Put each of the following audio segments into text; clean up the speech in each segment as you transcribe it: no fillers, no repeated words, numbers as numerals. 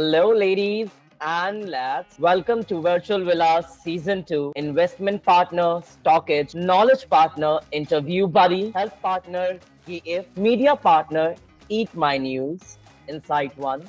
Hello, ladies and lads. Welcome to Virtual Villas Season 2. Investment partner, Stockage, knowledge partner, interview buddy, health partner, GF, media partner, Eat My News, Insight One,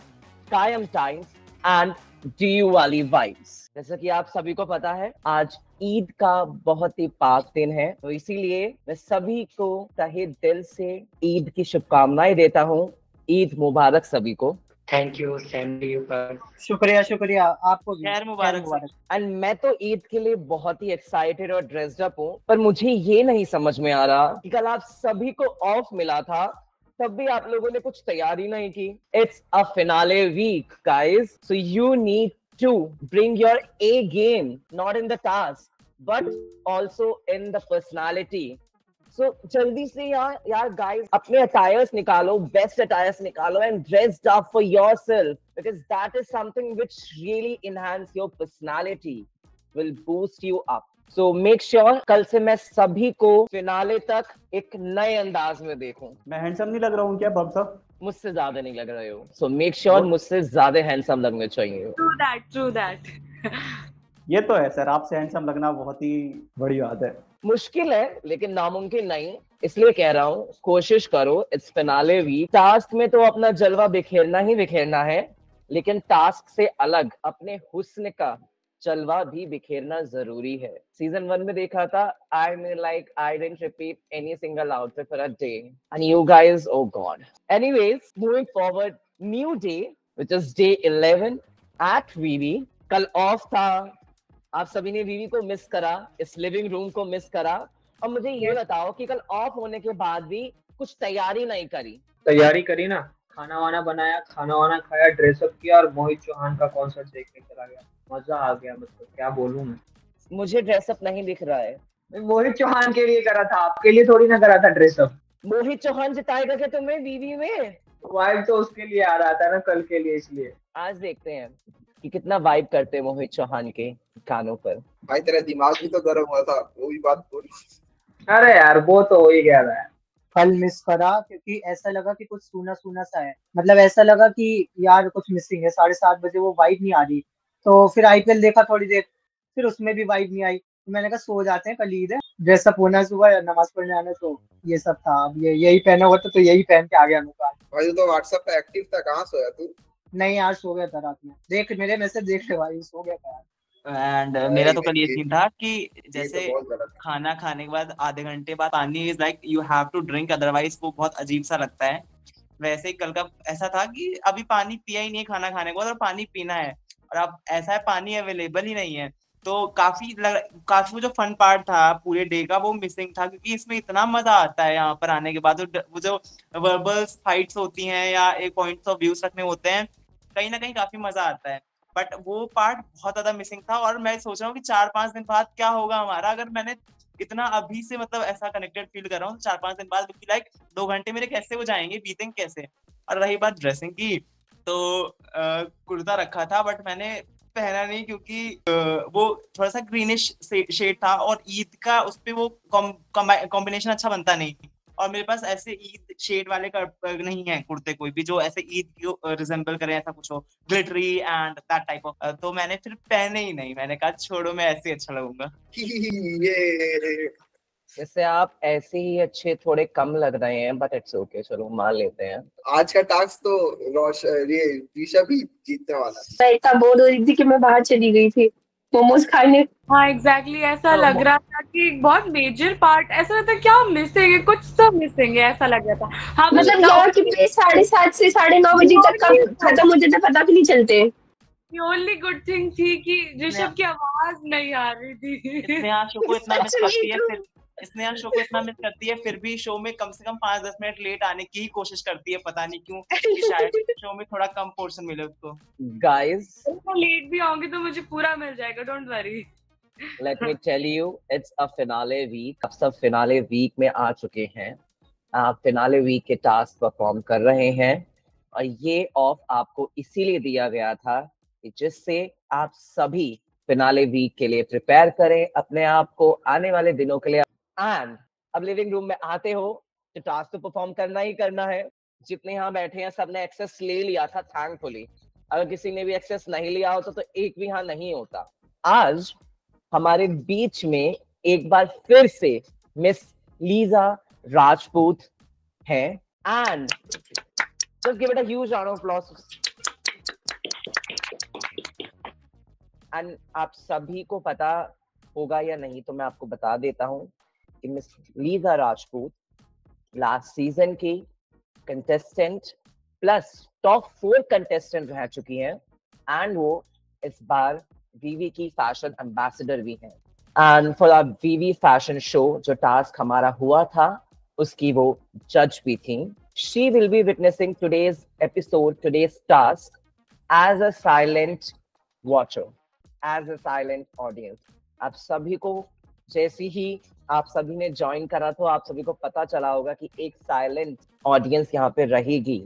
Kayam Times, and Diwali Vibes. जैसा कि आप सभी को पता है, आज ईद का बहुत ही पाक दिन है, तो इसीलिए मैं सभी को तहे दिल से ईद की शुभकामनाएं देता हूँ। ईद मुबारक सभी को। Thank you, same to you पर। शुक्रिया आपको भी खैर मुबारक। एंड मैं तो ईद के लिए बहुत ही एक्साइटेड और ड्रेस्ड अप हूँ, पर मुझे ये नहीं समझ में आ रहा कि कल आप सभी को ऑफ मिला था, तब भी आप लोगों ने कुछ तैयारी नहीं की। It's a finale week guys, so you need to bring your A game, not in the task but also in the personality. So जल्दी से यार गाइस अपने अटायर्स निकालो, बेस्ट अटायर्स निकालो and dressed up for yourself, because that is something which really enhance your personality, will boost you up. So make sure कल से मैं सभी को फिनाले तक एक नए अंदाज में देखूं। मैं हैंडसम नहीं लग रहा हूँ क्या बब साहब? मुझसे ज्यादा नहीं लग रहे हो, सो मेक श्योर मुझसे ज्यादा हैंडसम लगने चाहिए। True that. ये तो है सर, आपसे हैंडसम लगना बहुत ही बड़ी बात है। मुश्किल है लेकिन नामुमकिन नहीं, इसलिए कह रहा हूँ कोशिश करो। इट्स फिनाले वीक, टास्क में तो अपना जलवा बिखेरना ही बिखेरना है, लेकिन टास्क से अलग अपने हुस्न का जलवा भी बिखेरना जरूरी है। सीजन 1 में देखा था, I mean like I didn't repeat any single outfit for a day and you guys, oh god. Anyways, moving forward, new day which is day 11 at VV. कल ऑफ था, आप सभी ने वीवी को मिस करा, इस लिविंग रूम को miss करा। और मुझे ये बताओ कि कल ऑफ होने के बाद भी कुछ तैयारी नहीं करी? तैयारी करी ना, खाना वाना बनाया, खाना वाना खाया, ड्रेसअप किया और मोहित चौहान का कॉन्सर्ट देखने चला गया। मजा आ गया, मतलब क्या बोलूं मैं। मुझे ड्रेसअप नहीं दिख रहा है। मोहित चौहान के लिए करा था, आपके लिए थोड़ी ना करा था ड्रेसअप। मोहित चौहान जिताएगा क्या तुम्हें वीवी में? वाइब तो उसके लिए आ रहा था ना कल के लिए, इसलिए। आज देखते हैं कि कितना वाइब करते हैं मोहित चौहान के गानों पर। भाई तेरा दिमाग भी तो गर्म हुआ था, वो भी बात बोल। अरे यार वो तो हो ही गया था। कल मिस करा क्योंकि ऐसा लगा कि कुछ सूना सूना सा है, मतलब ऐसा लगा कि यार कुछ मिसिंग है। 7:30 बजे वो वाइब नहीं आ रही, तो फिर आईपीएल देखा थोड़ी देर, फिर उसमें भी वाइब नहीं आई। तो मैंने कहा सो जाते हैं, कल ईद है, ड्रेसअप होना है, सुबह नमाज पढ़ने आना, तो ये सब था। अब यही पहना हुआ था तो यही पहन के आ गया अनुकाल। भाई तू तो व्हाट्सएप पे एक्टिव था, कहाँ सोया तू? नहीं यार सो गया था रात में, देख मेरे मैसेज देख ले भाई, सो गया था यार। एंड मेरा तो कल ये सीन था कि तो जैसे बहुत गलत है। खाना खाने के बाद आधे घंटे बाद पानी is like you have to drink, otherwise वो बहुत अजीब सा लगता है। वैसे ही कल का ऐसा था कि अभी पानी पिया ही नहीं खाना खाने के बाद, और पानी पीना है, और अब ऐसा है पानी अवेलेबल ही नहीं है। तो काफी वो जो फन पार्ट था पूरे डे का वो मिसिंग था, क्योंकि इसमें इतना मजा आता है यहाँ पर आने के बाद। वो जो वर्बल्स फाइट्स होती हैं या एक पॉइंट्स ऑफ व्यूज रखने होते हैं, कहीं ना कहीं काफी मजा आता है। बट वो पार्ट बहुत ज्यादा मिसिंग था, और मैं सोच रहा हूँ कि 4-5 दिन बाद क्या होगा हमारा, अगर मैंने इतना अभी से मतलब ऐसा कनेक्टेड फील कर रहा हूँ, 4-5 दिन बाद लाइक 2 घंटे मेरे कैसे हो जाएंगे, बीतेंगे कैसे। और रही बात ड्रेसिंग की, तो कुर्ता रखा था बट मैंने पहना नहीं, क्योंकि वो थोड़ा सा ग्रीनिश शेड था, और ईद का उस पे वो कॉम्बिनेशन अच्छा बनता नहीं, और मेरे पास ऐसे ईद शेड वाले नहीं है कुर्ते कोई भी जो ऐसे ईद को रिजेंबल करे, ऐसा कुछ हो glittery and that type of. तो मैंने फिर पहने ही नहीं, मैंने कहा छोड़ो मैं ऐसे ही अच्छा लगूंगा। ये जैसे आप ऐसे ही अच्छे थोड़े कम लग रहे हैं, बट इट्स ओके, चलो मान लेते हैं। आज का टास्क तो ये ऋषभ ही जीतने वाला है। मैं इतना बोर हो रही थी कि मैं बाहर चली गई थी मोमोज खाने। हाँ एग्जैक्टली ऐसा लग रहा था कि एक बहुत मेजर पार्ट, ऐसा लगता क्या मिसिंग है, कुछ तो मिसिंग है, ऐसा लग रहा था। हाँ मतलब यहाँ की प्लेस 7:30 से 9:30 बजे तक कब खत्म हो जाता पता भी नहीं चलते। ओनली गुड थिंग थी कि ऋषभ की आवाज नहीं आ रही थी। स्नेहा शो को इतना मिस करती है, फिर स्नेहा शो को इतना मिस करती है, फिर भी शो में कम से कम 5-10 मिनट लेट आने की ही कोशिश करती है, पता नहीं क्यों, कि शायद शो में थोड़ा कम पोर्शन मिले उसको। गाइस लेट भी आऊंगी तो मुझे पूरा मिल जाएगा, don't worry. Let me tell you, it's a finale week. अब सब फिनाले वीक में आ चुके हैं, आप फिनाले वीक के टास्क परफॉर्म कर रहे हैं, और ये ऑफ आपको इसीलिए दिया गया था कि जिससे आप सभी फिनाले वीक के लिए प्रिपेयर करें अपने आप को आने वाले दिनों के लिए। एंड अब लिविंग रूम में आते हो तो टास्क तो परफॉर्म करना ही करना है। जितने यहाँ बैठे हैं सबने एक्सेस ले लिया था थैंकफुली, अगर किसी ने भी एक्सेस नहीं लिया होता तो एक भी यहाँ नहीं होता। आज हमारे बीच में एक बार फिर से मिस लीजा राजपूत है, and just give it a huge round of applause. And आप सभी को पता होगा या नहीं तो मैं आपको बता देता हूं कि miss Lisa Rajput last season की कंटेस्टेंट प्लस टॉप 4 कंटेस्टेंट रह चुकी हैं, एंड वो इस बार वीवी की फैशन एम्बेसडर भी हैं। And for our VV fashion show जो टास्क हमारा हुआ था उसकी वो जज भी थी। She will be witnessing today's episode, today's task as a silent watcher, as a silent audience. आप सभी को जैसे ही आप सभी ने ज्वाइन करा तो आप सभी को पता चला होगा कि एक साइलेंट ऑडियंस यहाँ पे रहेगी,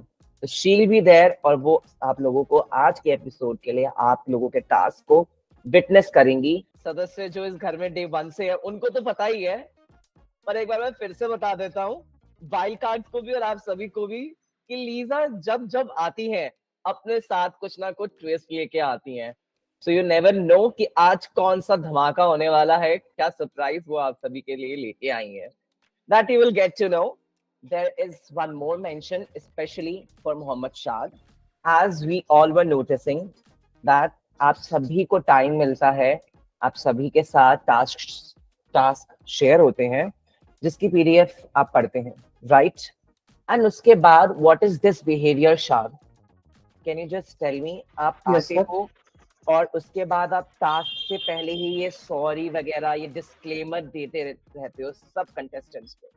तो शी विल बी देयर, और वो आप लोगों को आज के एपिसोड के लिए आप लोगों के टास्क को विटनेस करेंगी। सदस्य जो इस घर में डे 1 से है उनको तो पता ही है, पर एक बार मैं फिर से बता देता हूँ वाइल्ड कार्ड्स को भी और आप सभी को भी कि लीजा जब जब आती हैं अपने साथ कुछ ना कुछ ट्विस्ट लेके आती हैं। सो यू नेवर नो कि आज कौन सा धमाका होने वाला है, क्या सरप्राइज वो आप सभी के लिए लेके आई हैं। That you will get to know. There is one more mention, especially for Mohammad Shad, as we all were noticing that आप सभी को टाइम मिलता है, आप सभी के साथ टास्क शेयर होते हैं जिसकी PDF आप पढ़ते हैं, राइट? एंड उसके बाद what is this behaviour Shad? Can you just tell me? आप आते हो और उसके बाद आप टास्क से पहले ही ये सॉरी वगैरह ये डिस्क्लेमर देते रहते हो सब कंटेस्टेंट्स को।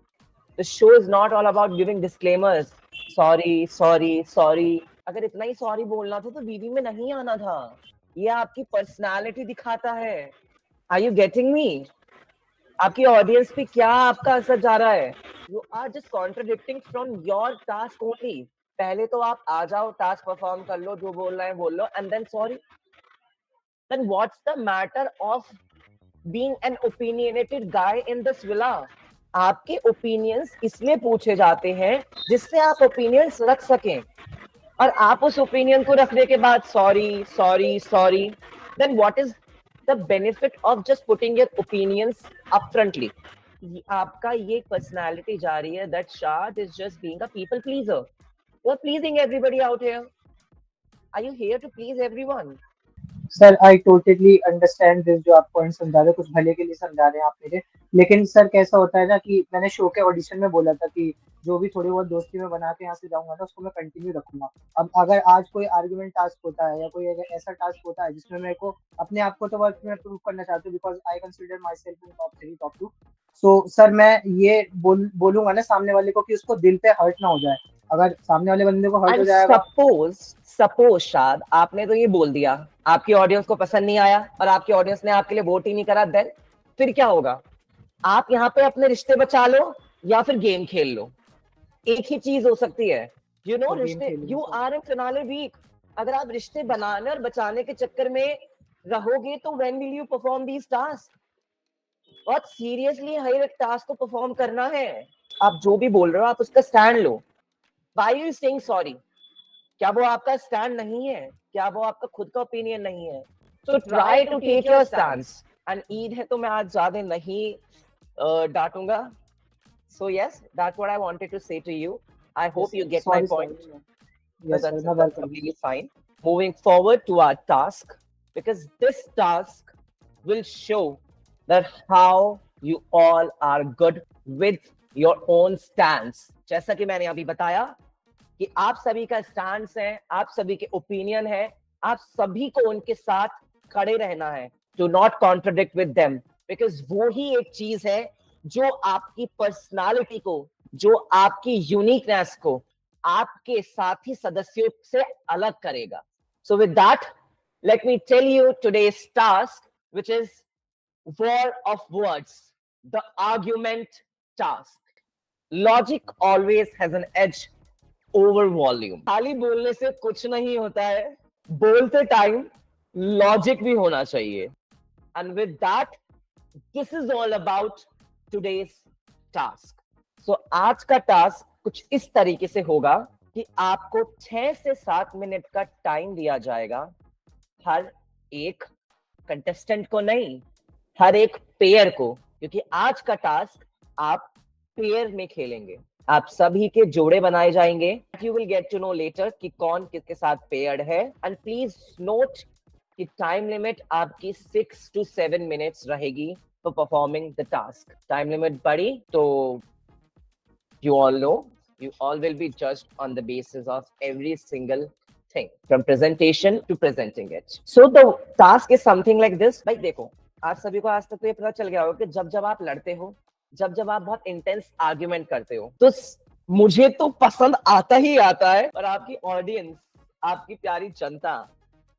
The show is not all about giving disclaimers, sorry sorry sorry. अगर इतना ही सॉरी बोलना था तो वीवी में नहीं आना था। ये आपकी पर्सनालिटी दिखाता है। Are you getting me? आपकी ऑडियंस पे क्या आपका असर जा रहा है? You are just contradicting from your task only. पहले तो आप आ जाओ, टास्क परफॉर्म कर लो, जो बोलना है बोल लो, and then sorry. Then what's the matter of being an opinionated guy in this villa? आपके ओपिनियंस इसलिए पूछे जाते हैं जिससे आप ओपिनियंस रख सकें, और आप उस ओपिनियन को रखने के बाद sorry sorry sorry, then what is the benefit of just putting your opinions upfrontly? आपका ये पर्सनालिटी जा रही है that Shad is just being a people pleaser. You are pleasing everybody out here. Are you here to please everyone? Sir I totally understand this, जो आप point समझा रहे हो कुछ भले के लिए समझा रहे हैं आप मेरे, लेकिन सर कैसा होता है ना कि मैंने शो के ऑडिशन में बोला था कि जो भी थोड़ी बहुत दोस्ती में बना के यहाँ से जाऊंगा ना उसको मैं कंटिन्यू रखूंगा। अब अगर आज कोई आर्गुमेंट टास्क होता है या कोई अगर ऐसा टास्क होता है जिसमें मेरे को अपने आप को तो वर्क में प्रूव करना चाहती हूँ, because I consider my self in top 3 top 2, so sir मैं ये बोलूंगा ना सामने वाले को कि उसको दिल पे हर्ट ना हो जाए। अगर सामने वाले बंदे को हर्ट हो जाएगा, सपोज शाद आपने तो ये बोल दिया, आपकी ऑडियंस को पसंद नहीं आया और आपकी ऑडियंस ने आपके लिए वोट ही नहीं करा, देन फिर क्या होगा? आप यहाँ पे अपने रिश्ते बचा लो या फिर गेम खेल लो, एक ही चीज हो सकती है। यू नो रिश्ते, you are in finale week. अगर आप रिश्ते बनाने और बचाने के चक्कर में रहोगे तो when will you perform these task? बहुत सीरियसली हर एक टास्क को परफॉर्म करना है। आप जो भी बोल रहे हो आप उसका stand low. Why are you saying sorry? क्या वो आपका स्टैंड नहीं है? क्या वो आपका खुद का ओपिनियन नहीं है? So try to take your stance. And Eid है तो मैं आज ज्यादा नहीं डांटूंगा। So yes, that's what I wanted to say to you. I hope you get my point. Yes, that's completely fine. Moving forward to our task, because this task will show that how you all are good with your own stance. जैसा कि मैंने अभी बताया कि आप सभी का stand है, आप सभी के ओपिनियन है, आप सभी को उनके साथ खड़े रहना है। Do not contradict with them, because वो ही एक चीज है जो आपकी पर्सनालिटी को, जो आपकी यूनिकनेस को आपके साथी सदस्यों से अलग करेगा। So with that, let me tell you today's task, which is war of words, the argument task. Logic always has an edge over volume. खाली बोलने से कुछ नहीं होता है, बोलते टाइम लॉजिक भी होना चाहिए। And with that, this is all about today's task. So आज का टास्क कुछ इस तरीके से होगा कि आपको 6 से 7 मिनट का टाइम दिया जाएगा, हर एक कंटेस्टेंट को नहीं, हर एक पेयर को, क्योंकि आज का टास्क आप पेयर में खेलेंगे। आप सभी के जोड़े बनाए जाएंगे। You will get to know later कि कौन किसके साथ पेयर्ड है। एंड प्लीज नोट कि टाइम लिमिट आपकी 6 to 7 मिनट्स रहेगी for performing the task. Time limit बढ़ी तो you all know, you all will be judged on the basis of every single thing, from presentation to presenting it. So the task is something like this. भाई देखो, आज सभी को आज तक तो ये पता चल गया होगा कि जब जब आप लड़ते हो, जब जब आप बहुत इंटेंस आर्ग्यूमेंट करते हो, तो मुझे तो पसंद आता ही आता है, और आपकी ऑडियंस, आपकी प्यारी जनता,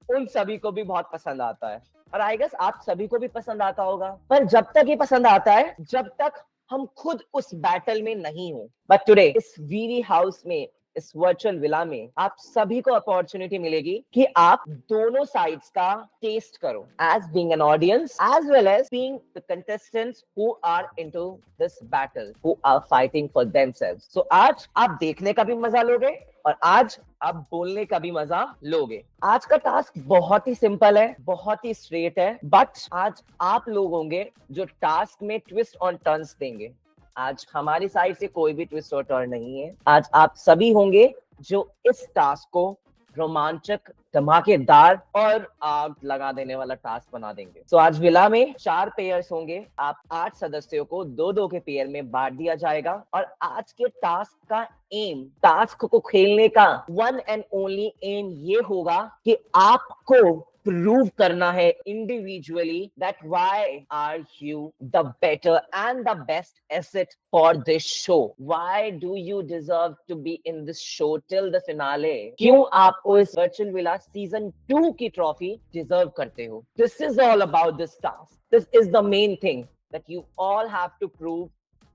उन सभी को भी बहुत पसंद आता है, और आई गेस आप सभी को भी पसंद आता होगा। पर जब तक ये पसंद आता है, जब तक हम खुद उस बैटल में नहीं हो। बट टुडे इस वीवी हाउस में, इस वर्चुअल विला में, आप सभी को अपॉर्चुनिटी मिलेगी कि आप दोनों साइड्स का टेस्ट करो, as being an audience as well as being the contestants who are into this battle, who are fighting for themselves. So आज आप देखने का भी मजा लोगे और आज आप बोलने का भी मजा लोगे। आज का टास्क बहुत ही सिंपल है, बहुत ही स्ट्रेट है, बट आज आप लोग होंगे जो टास्क में ट्विस्ट और टर्न्स देंगे। आज हमारी साइड से कोई भी ट्विस्ट और टर्न नहीं है। आज आप सभी होंगे जो इस टास्क को रोमांचक, धमाकेदार और आग लगा देने वाला टास्क बना देंगे। तो आज विला में 4 पेयर्स होंगे। आप 8 सदस्यों को 2-2 के पेयर में बांट दिया जाएगा, और आज के टास्क का एम, टास्क को खेलने का वन एंड ओनली एम ये होगा कि आपको प्रूव करना है individually that why are you the better and the best asset for this show, why do you deserve to be in this show till the finale, क्यों आपको इस virtual villa season 2 की ट्रॉफी डिजर्व करते हो। This is all about this task, this is the main thing that you all have to prove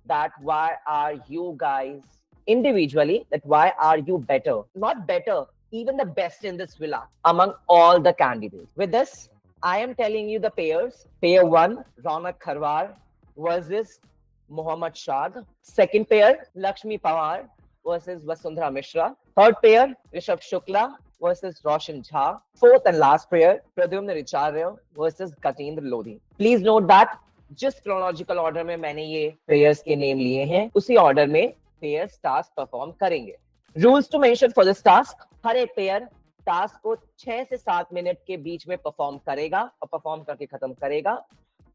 that why are you guys individually, that why are you better, not better, even the best in this villa among all the candidates. With this, I am telling you the pairs. Pair 1, Ronak Kharwar versus Mohammad Shad. Second pair, Lakshmi Pawar versus Vasundhara Mishra. Third pair, Rishabh Shukla versus Roshan Jha. Fourth and last pair, Pradyumna Richarya versus Katendra Lodhi. Please note that जिस chronological order में मैंने ये pairs के name लिए हैं, उसी order में pairs task perform करेंगे। Rules to mention for this task, हर एक पेयर टास्क को 6 से 7 मिनट के बीच में परफॉर्म करेगा और परफॉर्म करके खत्म करेगा।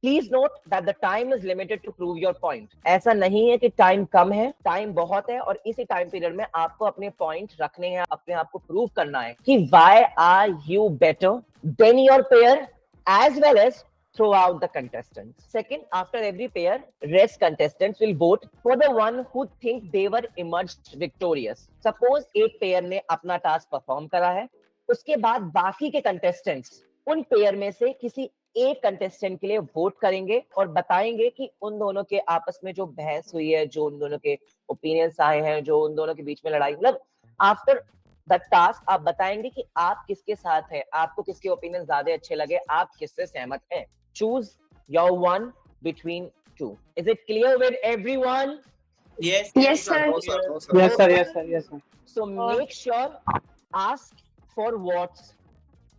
Please note that the time is limited to prove your point. ऐसा नहीं है कि टाइम कम है, टाइम बहुत है, और इसी टाइम पीरियड में आपको अपने पॉइंट रखने हैं, अपने आप को प्रूव करना है कि why are you better than your pair as well as throughout the contestants. Second, after every pair, rest contestants will vote for the one who think they were emerged victorious. Suppose एक pair ने अपना task perform करा है, उसके बाद बाकी के contestants उन पेयर में से किसी एक कंटेस्टेंट के लिए वोट करेंगे और बताएंगे कि उन दोनों के आपस में जो बहस हुई है, जो उन दोनों के ओपिनियंस आए हैं, जो उन दोनों के बीच में लड़ाई, मतलब आफ्टर द टास्क आप बताएंगे कि आप किसके साथ हैं, आपको किसके ओपिनियन ज्यादा अच्छे लगे, आप किससे सहमत हैं। Choose your one between two. Is it clear with everyone? Yes. Yes, sir. No, sir. No, sir. Yes, sir. Yes, sir. Yes, sir. So make sure ask for votes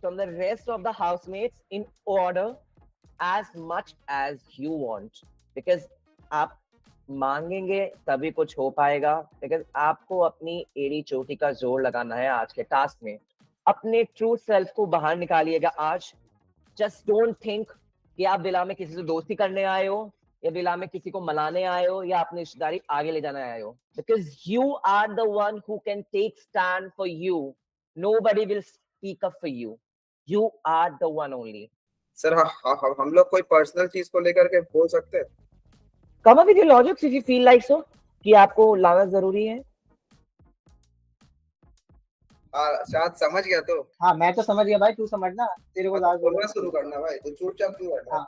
from the rest of the housemates in order as much as you want, because आप मांगेंगे तभी कुछ हो पाएगा, because आपको अपनी एड़ी चोटी का जोर लगाना है आज के टास्क में। अपने ट्रू सेल्फ को बाहर निकालिएगा आज। Just don't think कि आप विला में किसी से दोस्ती करने आए हो, या विला में किसी को मनाने आए हो, या अपनी रिश्तेदारी आगे ले जाने आए हो, because you are the one who can take stand for you. Nobody will speak up for you. You are the one only. Sir हम लोग कोई पर्सनल चीज को लेकर के बोल सकते हैं? Come up with your logics if you feel like so, कि आपको लाना जरूरी है। शायद समझ गया तो। हाँ मैं तो समझ गया भाई, तू समझना, तेरे को लास्ट बोलना शुरू करना भाई, तो चुपचाप क्यों बैठा? हाँ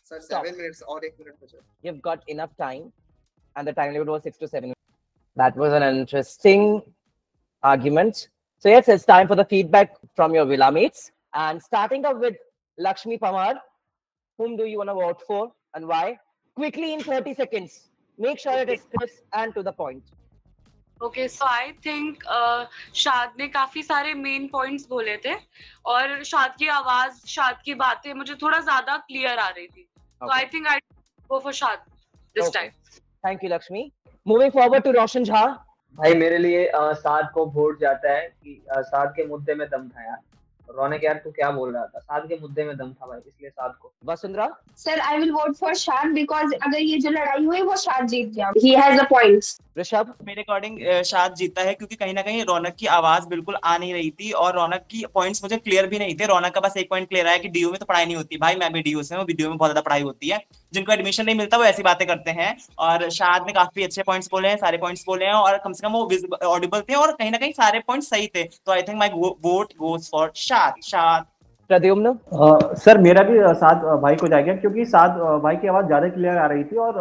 सर Stop. 7 minutes और 1 minute बचा. You've got enough time, and the time limit was 6 to 7 minutes. That was an interesting argument. So yes, it's time for the feedback from your villa mates. And starting up with Lakshmi Pamar, whom do you want to vote for and why? Quickly in 30 seconds. Make sure it is crisp and to the point. Okay so I think शाद ने काफी सारे main points बोले थे और शाद की आवाज, शाद की बातें मुझे थोड़ा ज्यादा क्लियर आ रही थी, तो I think I go for Shaad this time. Thank you, Lakshmi. Moving forward to Roshan Jha. भाई मेरे लिए साद को वोट जाता है कि साद के मुद्दे में दम था यार. रौनक यार तू क्या बोल रहा था? साद के मुद्दे में दम था भाई, इसलिए साद को. Vasundhara. Sir I will vote for शाद बिकॉज अगर ये जो लड़ाई हुई वो शाद जीत गया. He has a points. Rishabh? मेरे अकॉर्डिंग शाद जीता है, क्योंकि कहीं ना कहीं रौनक की आवाज बिल्कुल आ नहीं रही थी और रौनक की पॉइंट्स मुझे क्लियर भी नहीं थे। रौनक का बस एक पॉइंट क्लियर आया कि डीयू में तो पढ़ाई नहीं होती। भाई मैं भी डीयू से हूँ, डीयू में बहुत ज्यादा पढ़ाई होती है। जिनको एडमिशन नहीं मिलता वो ऐसी बातें करते हैं। और शाद ने काफी अच्छे पॉइंट्स बोले हैं, सारे पॉइंट्स बोले हैं और कम से कम वो ऑडिबल थे और कहीं ना कहीं सारे पॉइंट्स सही थे। तो I think my vote goes for शाद। शाद। प्रद्युम्न? सर मेरा भी साद भाई को जाएगा, क्योंकि साद भाई की आवाज ज्यादा क्लियर आ रही थी और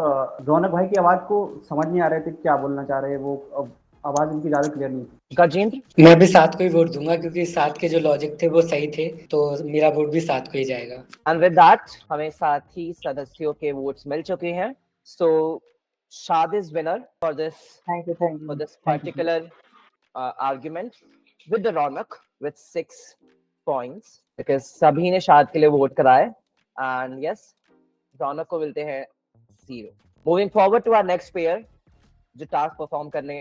रौनक भाई की आवाज को समझ नहीं आ रहे थे क्या बोलना चाह रहे हैं, वो आवाज उनकी ज्यादा क्लियर नहीं थी। गजेंद्र? मैं भी साद को ही वोट दूंगा, क्योंकि साद के जो लॉजिक थे वो सही थे, तो मेरा वोट भी साद को ही जाएगा। एंड विद दैट हमें साथी सदस्यों के वोट्स मिल चुके हैं। सो शाद is winner for this particular argument with the Raunak with 6 points, because सभी ने शाद के लिए वोट कराए एंड यस रौनक को मिलते हैं 0। Moving forward to our next pair जो टास्क परफॉर्म करने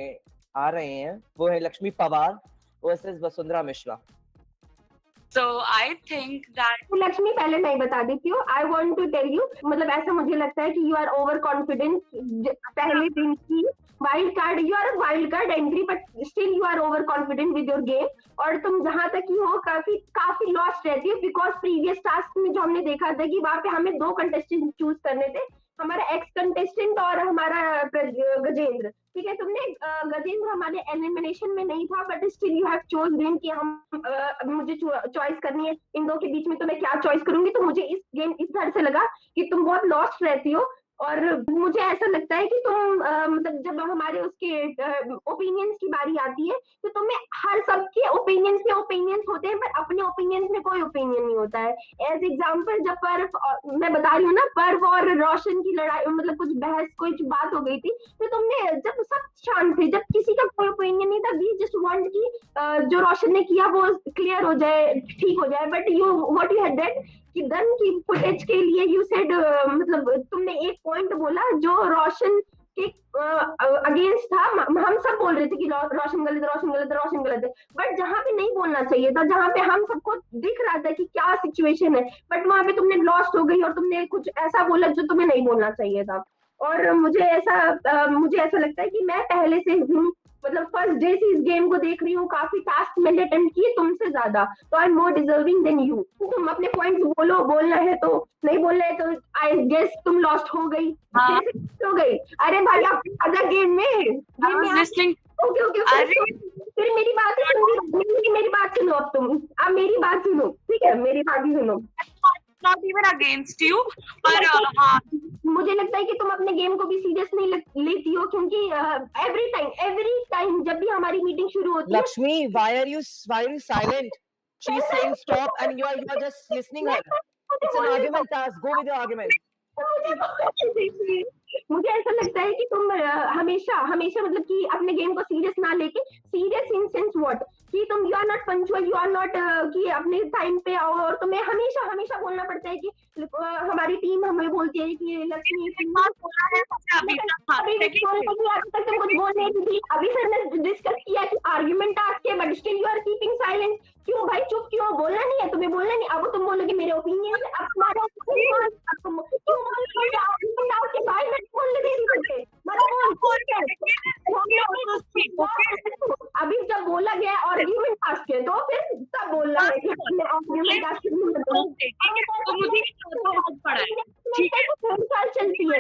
आ रहे हैं, वो है Lakshmi Pawar versus Vasundhara Mishra. So I think that Lakshmi पहले मैं बता देती हूँ, I want to tell you, मतलब ऐसा मुझे लगता है कि you are over confident पहले दिन की wild card, you are wild card entry but still you are over confident with your game, और तुम जहां तक ही हो काफी लॉस्ट रहती है, बिकॉज प्रीवियस टास्क में जो हमने देखा था कि वहां पे हमें 2 कंटेस्टेंट चूज करने थे, हमारा एक्स कंटेस्टेंट और हमारा गजेंद्र। ठीक है, तुमने गजेंद्र हमारे एलिमिनेशन में नहीं था but still you have chose game कि हम मुझे चॉइस करनी है इन दो के बीच में, तो मैं क्या चॉइस करूंगी। तो मुझे इस गेम इस तरह से लगा कि तुम बहुत लॉस्ट रहती हो, और मुझे ऐसा लगता है कि तुम मतलब जब हमारे उसके ओपिनियंस की बारी आती है तो तुम्हें हर सबके ओपिनियंस होते हैं, पर अपने ओपिनियंस में कोई ओपिनियन नहीं होता है। एज एग्जांपल जब पर्व, मैं बता रही हूँ ना, पर्व और रोशन की लड़ाई, मतलब कुछ बहस कोई बात हो गई थी, तो तुमने जब सब शांत थे, जब किसी का कोई ओपिनियन नहीं था, वी जस्ट वांट कि जो रोशन ने किया वो क्लियर हो जाए, ठीक हो जाए, but you what you had dead कि गन की फुटेज के लिए यू सेड, मतलब तुमने एक पॉइंट बोला जो रोशन के अगेंस्ट था। हम सब बोल रहे थे कि रोशन गलत है, बट जहाँ पे नहीं बोलना चाहिए था, जहाँ पे हम सबको दिख रहा था कि क्या सिचुएशन है, बट वहां पे तुमने लॉस्ट हो गई और तुमने कुछ ऐसा बोला जो तुम्हें नहीं बोलना चाहिए था। और मुझे ऐसा लगता है कि मैं पहले से हूँ, मतलब फर्स्ट डे से इस गेम को देख रही हूँ, काफी टास्क मैंने अटेम्प्ट किए तुमसे ज्यादा, तो I am more deserving than you. तुम अपने पॉइंट्स बोलो, बोलना है तो, नहीं बोलना है तो आई गेस तुम लॉस्ट हो गई। हो गई, अरे भाई आप आधा गेम में ओके फिर मेरी बात सुनो, अब तुम अब मेरी बात सुनो, ठीक है, मेरी बात ही सुनो। Not even against you, पर हाँ मुझे लगता है कि तुम अपने गेम को भी सीरियस नहीं लेती हो, क्योंकि एवरी टाइम जब भी हमारी मीटिंग शुरू होती है। Lakshmi, why are you silent? She's saying stop and you are just listening her. It's an argument task. Go with your argument. मुझे ऐसा लगता है कि तुम हमेशा मतलब कि अपने गेम को सीरियस ना लेके, सीरियस इन सेंस व्हाट, कि तुम you are not punctual, you are not कि अपने टाइम पे आओ, और तुम्हें हमेशा बोलना पड़ता है कि हमारी टीम हमें बोलती है कि लक्ष्मी अभी तक तुम कुछ बोल नहीं थी। अभी सर ने डिस्कस किया कि आर्ग्यूमेंट टास्क है, but still you are keeping silent. क्यों भाई, चुप क्यों, बोलना नहीं है तुम्हें, बोलना नहीं। अब तुम बोलोगे मेरे ओपिनियन, अब तुम्हारा भाई मैं बोलने दे रही अभी जब बोला गया आर्ग्यूमेंट टास्क है, तो फिर तब बोल रहा है कि आर्ग्यूमेंट टास्क चलती है।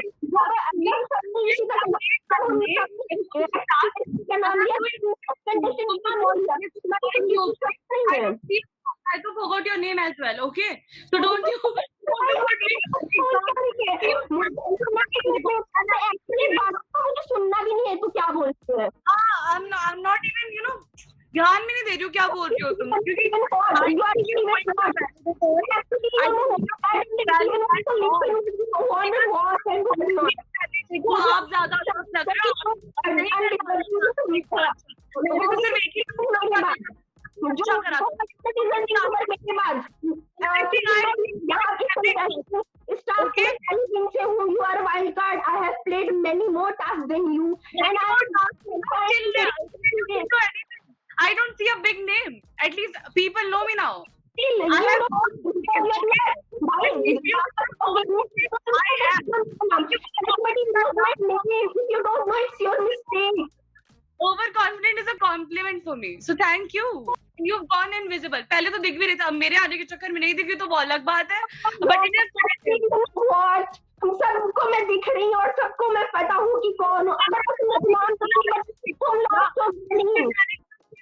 I forgot your name as well, okay? So don't you मुझे सुनना भी नहीं है, तू क्या बोलते हैं? I'm not even, ध्यान में नहीं दे रही हूँ क्या बोल रही हो तुम, क्योंकि आप ज्यादा You are a wild card. I have played many more tasks than you, and I don't see a big name. At least people know me now. Why? You don't know, it's your mistake. Overconfident is a compliment for me. So thank you. You've gone invisible. पहले तो दिख भी रही था, अब मेरे आने के चक्कर में नहीं दिख रही तो वो अलग बात है. But it is what? हम सबको मैं दिख रही हूँ और सबको मैं पता हूँ कि कौन हूँ. अगर तुम नाम तुम लास्ट तो नहीं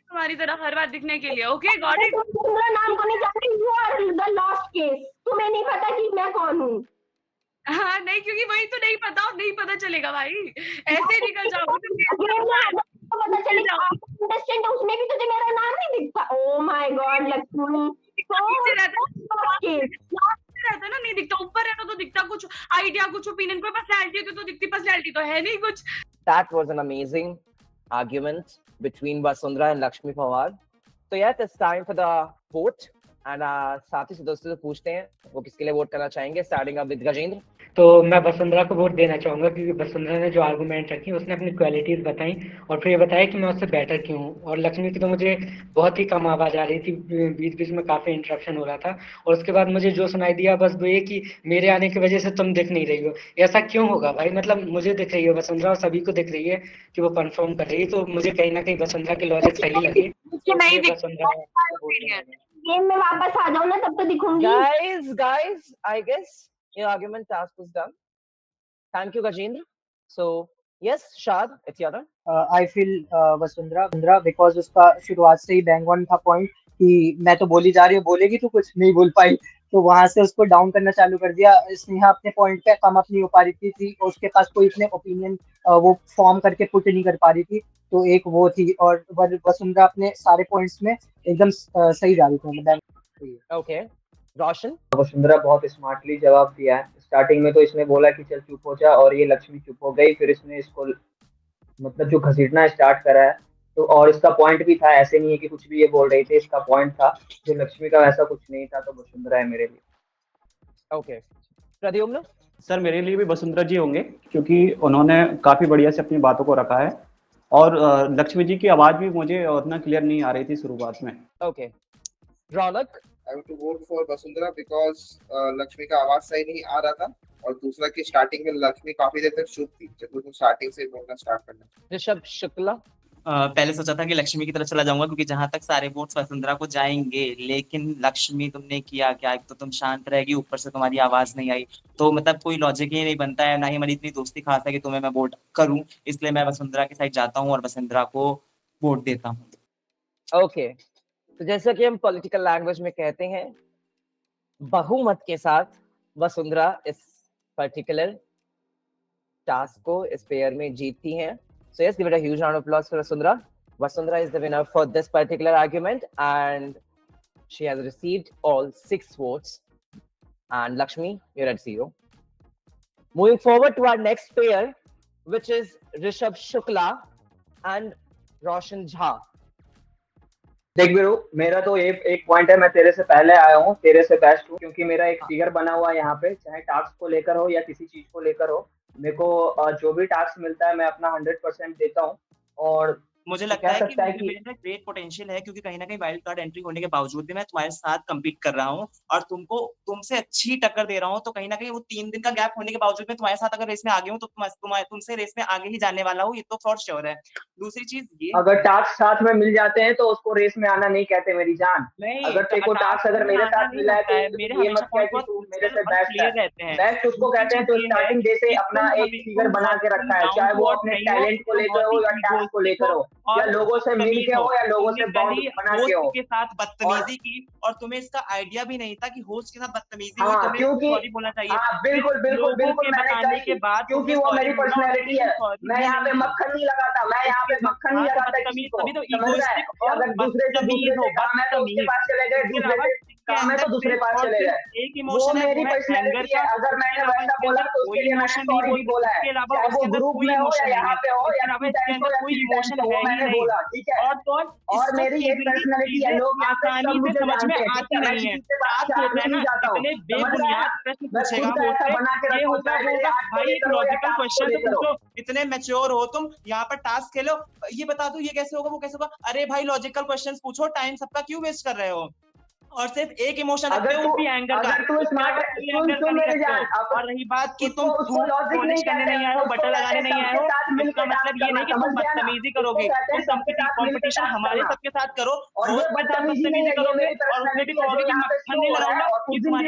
तुम्हारी तरह हर बार दिखने के लिए. Okay, got it. तुम्हारा नाम को नहीं जानती. You are the lost case. तुम्हें नहीं पता कि मैं कौन हूँ. हाँ नहीं, क्योंकि वही तो नहीं पता, नहीं पता चलेगा भाई. ऐसे निकल जाओ. पता चलेगा कंटेस्टेंट है, उसमें भी तुझे मेरा नाम नहीं दिखता. Oh my God Lakshmi. रहता ना, नहीं दिखता. ऊपर रहता तो दिखता कुछ आइडिया, कुछ ओपिनियन, कोई पर्सनैलिटी होती तो दिखती. पर्सनैलिटी तो है नहीं कुछ. That was an amazing argument between Vasundhara and Lakshmi Pawar. So yeah, it's time for the vote. And साथी से दोस्तों से पूछते हैं वो किसके लिए वोट करना चाहेंगे. Starting up with Gajendra. तो मैं वसुंधरा को वोट देना चाहूंगा, क्योंकि वसुंधरा ने जो आर्गुमेंट रखी उसने अपनी क्वालिटीज बताई और फिर ये बताया कि मैं उससे बेटर क्यों हूँ. और लक्ष्मी की तो मुझे बहुत ही कम आवाज आ रही थी, बीच बीच में काफी इंटरप्शन हो रहा था. और उसके बाद मुझे जो सुनाई दिया बस वो ये कि मेरे आने की वजह से तुम दिख नहीं रही हो. ऐसा क्यों होगा भाई? मतलब मुझे दिख रही है वसुंधरा और सभी को दिख रही है कि वो परफॉर्म कर रही है. तो मुझे कहीं ना कहीं वसुंधरा के लॉजिक सही लगे. गेम में वापस आ जाओ ना, तब तो दिखूंगी. Guys, I guess your argument task was done. Thank you, Gajendra. So, yes, Shad, it's your turn. I feel Vasundhara because उसका शुरुआत से ही bang on था point कि मैं तो बोली जा रही हूँ, बोलेगी तो कुछ नहीं बोल पाई. तो वहां से उसको डाउन करना चालू कर दिया. स्नेहा अपने पॉइंट पे कम अपनी हो पा रही थी और उसके पास कोई इतने ओपिनियन वो फॉर्म करके पुट नहीं कर पा रही थी. तो एक वो थी. और वसुंधरा अपने सारे पॉइंट्स में एकदम सही जा रही थी. ओके, रोशन. वसुंधरा बहुत स्मार्टली जवाब दिया है. स्टार्टिंग में तो इसने बोला कि चल चुप हो जा, और ये लक्ष्मी चुप हो गई. फिर इसने इसको मतलब जो घसीटना स्टार्ट करा है. तो और इसका पॉइंट भी था, ऐसे नहीं है कि कुछ भी ये बोल रही थी, इसका पॉइंट था. जो लक्ष्मी का वैसा कुछ नहीं था. तो वसुंधरा है मेरे लिए. ओके, प्रद्युम्न. सर मेरे लिए भी वसुंधरा जी होंगे, क्योंकि उन्होंने काफी बढ़िया से अपनी बातों को रखा है. और लक्ष्मी जी की आवाज भी मुझे उतना क्लियर नहीं आ रही थी शुरुआत में. Okay, Raunak. I want to vote for Vasundhara because Lakshmi का आवाज सही नहीं आ रहा था. और दूसरा कि स्टार्टिंग में लक्ष्मी काफी देर तक चुप थी, जब तुम स्टार्टिंग से बोलना स्टार्ट करना. ऋषभ शुक्ला. पहले सोचा था कि लक्ष्मी की तरफ चला जाऊंगा, क्योंकि जहां तक सारे वोट्स वसुंधरा को जाएंगे. लेकिन लक्ष्मी तुमने किया क्या? एक तो तुम शांत रहेगी, ऊपर से तुम्हारी आवाज नहीं आई. तो मतलब कोई लॉजिक ही नहीं बनता है, ना ही हमारी इतनी दोस्ती खास है कि तुम्हें मैं वोट करूं. इसलिए मैं वसुंधरा के साइड जाता हूं और वसुंधरा को वोट देता हूं. ओके, तो जैसा कि हम पॉलिटिकल लैंग्वेज में कहते हैं, बहुमत के साथ वसुंधरा इस पर्टिकुलर टास्क को इस पेयर में जीतती हैं. So yes, give it a huge round of applause for Vasundhara. Vasundhara is the winner for this particular argument and she has received all 6 votes. And Lakshmi, you're at 0. Moving forward to our next pair, which is Rishabh Shukla and Roshan Jha. देख वीरू, मेरा तो एक point है. मैं तेरे से पहले आया हूँ, तेरे से बेस्ट हूँ, क्योंकि मेरा एक फिगर बना हुआ है यहाँ पे. चाहे टास्क को लेकर हो या किसी चीज को लेकर हो, मेरे को जो भी टास्क मिलता है मैं अपना 100% देता हूँ. और मुझे लगता है कि मेरे में ग्रेट पोटेंशियल है, क्योंकि कहीं ना कहीं वाइल्ड कार्ड एंट्री होने के बावजूद भी मैं तुम्हारे साथ कम्पीट कर रहा हूँ और तुमसे अच्छी टक्कर दे रहा हूँ. तो कहीं ना कहीं वो 3 दिन का गैप होने के बावजूद मैं तुम्हारे साथ अगर रेस में आगे हूँ, तो तुमसे रेस में आगे ही जाने वाला हूँ, ये तो फॉर श्योर है. दूसरी चीज ये, अगर टास्क साथ में मिल जाते हैं तो उसको रेस में आना नहीं कहते मेरी जान. अगर तेरे को टास्क अगर मेरे साथ मिला है तो ये मत कह कि तू मेरे से बेस्ट है. बेस्ट उसको कहते हैं जो स्टार्टिंग डे से अपना एक फिगर बना के रखा है, चाहे वो अपने टैलेंट को लेकर हो या टास्क को लेकर हो, या लोगों से मिल के हो या लोगों से बॉन्ड बना के हो. के साथ बदतमीजी की, और तुम्हें इसका आइडिया भी नहीं था कि होस्ट के साथ बदतमीजी हुई. तुम्हें सॉरी बोलना चाहिए. बिल्कुल मैंने के बाद, क्योंकि वो मेरी पर्सनैलिटी है. मैं यहाँ पे मक्खन नहीं लगाता, मैं यहाँ पे मक्खन नहीं लगाता किसी को. अगर दूसरे से काम है तो उसके पास चले गए, दूसरे से काम है तो दूसरे पास चले गए. वो मेरी पर्सनैलिटी है. अगर मैंने वैसा बोला तो उसके लिए मैंने सॉरी भी बोला है, चाहे वो ग्रुप में हो या यहाँ पे हो या कोई इमोशन हो, मैंने बोला. ठीक है. और मेरी एक पर्सनैलिटी है, लोग आसानी से समझ में आती नहीं है. नहीं जाता हूँ, बेबुनियाद प्रश्न पूछेगा ये होगा भाई. एक लॉजिकल क्वेश्चन तो पूछो. इतने मैच्योर हो तुम, यहाँ पर टास्क खेलो, ये बता दो ये कैसे होगा वो कैसे होगा. अरे भाई लॉजिकल क्वेश्चंस पूछो, टाइम सबका क्यों वेस्ट कर रहे हो? और सिर्फ एक इमोशन रखते हो, वो भी एंगर का। और रही बात कि तुम पॉलिश करने नहीं आए हो, बटर लगाने नहीं आए हो, इसका मतलब ये नहीं कि तुम बदतमीजी करोगे। तुम कंपटीशन हमारे सबके साथ करो, दोस्त के साथ बदतमीजी करोगे और उसमें भी कहोगे कि मक्खन नहीं लगाऊंगा, कि तुम्हारी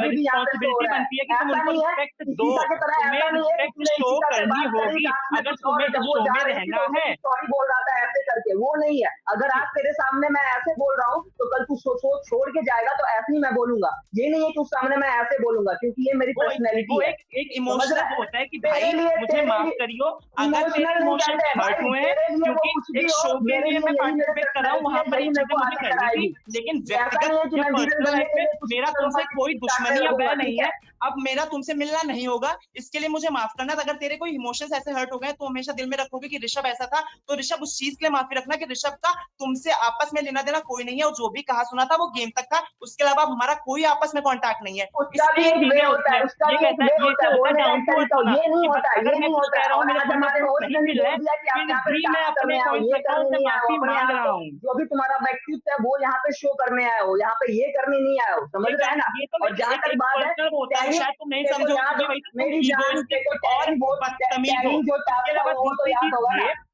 रिस्पॉन्सिबिलिटी बनती है कि तुम उनको रिस्पेक्ट दो, तुम्हें रिस्पेक्ट शो करनी होगी अगर तुम्हें शो में रहना है। सॉरी बोल रहा था ऐसे करके, वो नहीं है। अगर आज तेरे सामने मैं ऐसे बोल रहा हूँ तो कल तू सोच छोड़ के जाएगा तो ऐसे ही मैं बोलूंगा। ये नहीं है कि उस सामने मैं ऐसे बोलूंगा, क्योंकि ये मेरी पर्सनैलिटी है। एक इमोशनल होता है कि भाई मुझे माफ करियो अगर तेरे इमोशन हर्ट हुए हैं, क्योंकि एक शो के लिए मैं पार्टिसिपेट कर रहा हूँ, वहां पर ये चीजें मुझे करनी थी, लेकिन व्यक्तिगत या पर्सनल लाइफ में मेरा तुमसे कोई दुश्मनी या बैर नहीं है। अब मेरा तुमसे मिलना नहीं होगा, इसके लिए मुझे माफ करना। अगर तेरे कोई इमोशंस ऐसे हर्ट हो गए तो हमेशा दिल में रखोगे कि ऋषभ ऐसा था, तो ऋषभ उस चीज के लिए माफी रखना कि ऋषभ का तुमसे आपस में लेना देना कोई नहीं है, और जो भी कहा सुना था वो गेम तक था, उसके अलावा हमारा कोई आपस में कांटेक्ट नहीं है। इसलिए ये होता है, उसका भी एक वे होता है, डाउन टू अर्थ होना। ये नहीं होता, ये नहीं होता है। और आज हमारे होस्ट ने बोल दिया कि आप यहाँ पे टास्क करने आए हो, ये करने नहीं आए हो, अपने आप को जो भी तुम्हारा व्यक्तित्व है वो यहाँ पे शो करने आए हो, यहाँ पे ये करने नहीं आए हो, समझ रहे हैं ना। और जहाँ तक बात है, शायद तुम नहीं समझोगे, मेरी जान और बदतमीज हो, इसके अलावा दूसरी चीज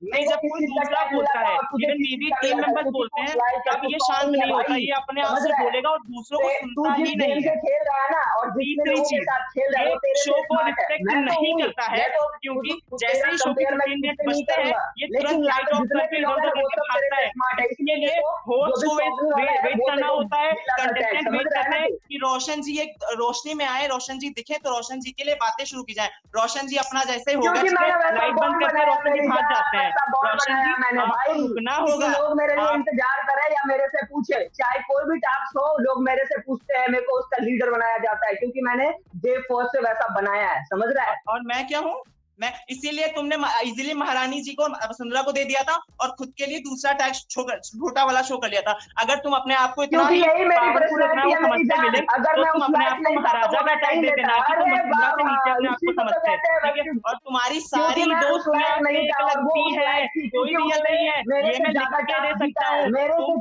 ये जब कोई दूसरा बोलता है, इवन मेरी टीम मेंबर्स बोलते हैं तब ये शांत नहीं होता, ये अपने आप से बोलेगा और दूसरों को सुनता ही नहीं है। खेल रहा है ना, और तीसरी चीज ये शो को रिस्पेक्ट नहीं करता है, क्योंकि जैसे ही शो के 15 मिनट बचते हैं ये तुरंत लाइट ऑफ करके इधर उधर करके भागता है। इसके लिए होस्ट को वेट करना होता है, कंटेस्टेंट वेट करते हैं कि रोशन जी एक रोशनी में आए, रोशन जी दिखे तो रोशन जी के लिए बातें शुरू की जाए। रोशन जी अपना जैसे होगा लाइट बंद करके रोशन जी भाग जाते हैं। रोशन जी आपको रुकना होगा, लोग मेरे लिए इंतजार करे या मेरे से पूछे, चाहे कोई भी टास्क हो, लोग मेरे से पूछते हैं, मेरे को उसका लीडर बनाया जाता है, क्योंकि मैंने डे फर्स्ट से वैसा बनाया है, समझ रहा है। और मैं क्या हूँ, मैं इसीलिए तुमने इजीली महारानी जी को वसुंधरा को दे दिया था और खुद के लिए दूसरा टैग छोटा वाला शो कर लिया था। अगर तुम अपने आप को इतना समझते मिले तो तुम अपने आप को महाराजा का टैग देते ना कि तुम वसुंधरा से नीचे अपने आप को समझते हैं, ठीक है। और तुम्हारी सारी दोस्तियां फेक लगती है, कोई रियल नहीं है, ये मैं लिख के दे सकता हूँ। तुम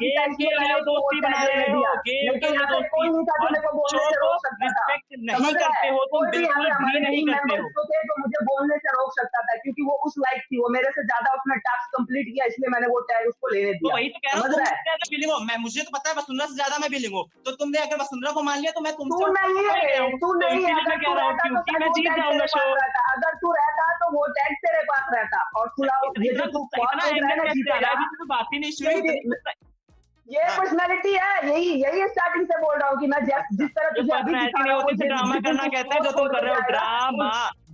गेम के लिए दोस्ती बना रहे हो, गेम के लिए दोस्ती, और शो को रिस्पेक्ट नहीं करते हो, तुम बिल्कुल भी नहीं करते हो। मुझे बोलने से रोक सकता था, क्योंकि वो उस लाइक थी, वो मेरे से ज्यादा उसने टास्क कंप्लीट किया, इसलिए मैंने वो टैग उसको लेने दिया। तो वही तो कह रहा हूँ, बिलिंग हो, मैं मुझे तो पता है वसुंधरा से ज्यादा मैं बिलिंग हूँ, तो तुमने अगर वसुंधरा को मान लिया तो मैं तुमसे तू नहीं है, तू नहीं है, मैं कह रहा हूँ क्योंकि मैं जीत जाऊंगा शो। अगर तू रहता तो वो टैग तेरे पास रहता, और ये जो तू बात ही नहीं शुरू, ये पर्सनालिटी है, यही स्टार्टिंग से बोल रहा हूँ कि मैं जिस तरह तुझे अभी दिखा रहा हूँ, ड्रामा करना कहते हैं जो तुम कर रहे हो,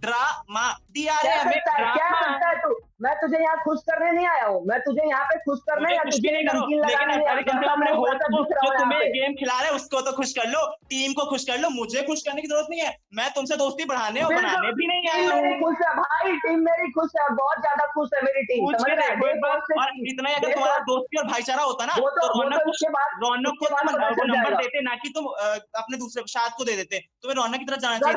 ड्रामा दिया रे हमें ड्रामा। क्या करता है तू? मैं तुझे यहाँ खुश करने नहीं आया हूँ, मैं तुझे यहाँ पे खुश करने या तुझे नमकीन लगाने नहीं आया। जो तुम्हें गेम खिला रहे उसको तो खुश कर लो, टीम को खुश कर लो, मुझे खुश करने की जरूरत नहीं है। मैं तुमसे दोस्ती बढ़ाने और बनाने भी नहीं आया हूँ। खुश है भाई, टीम मेरी खुश है, बहुत ज्यादा खुश है मेरी टीम। और इतना अगर तुम्हारा दोस्ती और भाईचारा होता ना तो रौनक को नंबर देते, ना कि तुम अपने दूसरे शाद को दे देते। तुम्हें रौनक की तरफ जाना चाहिए।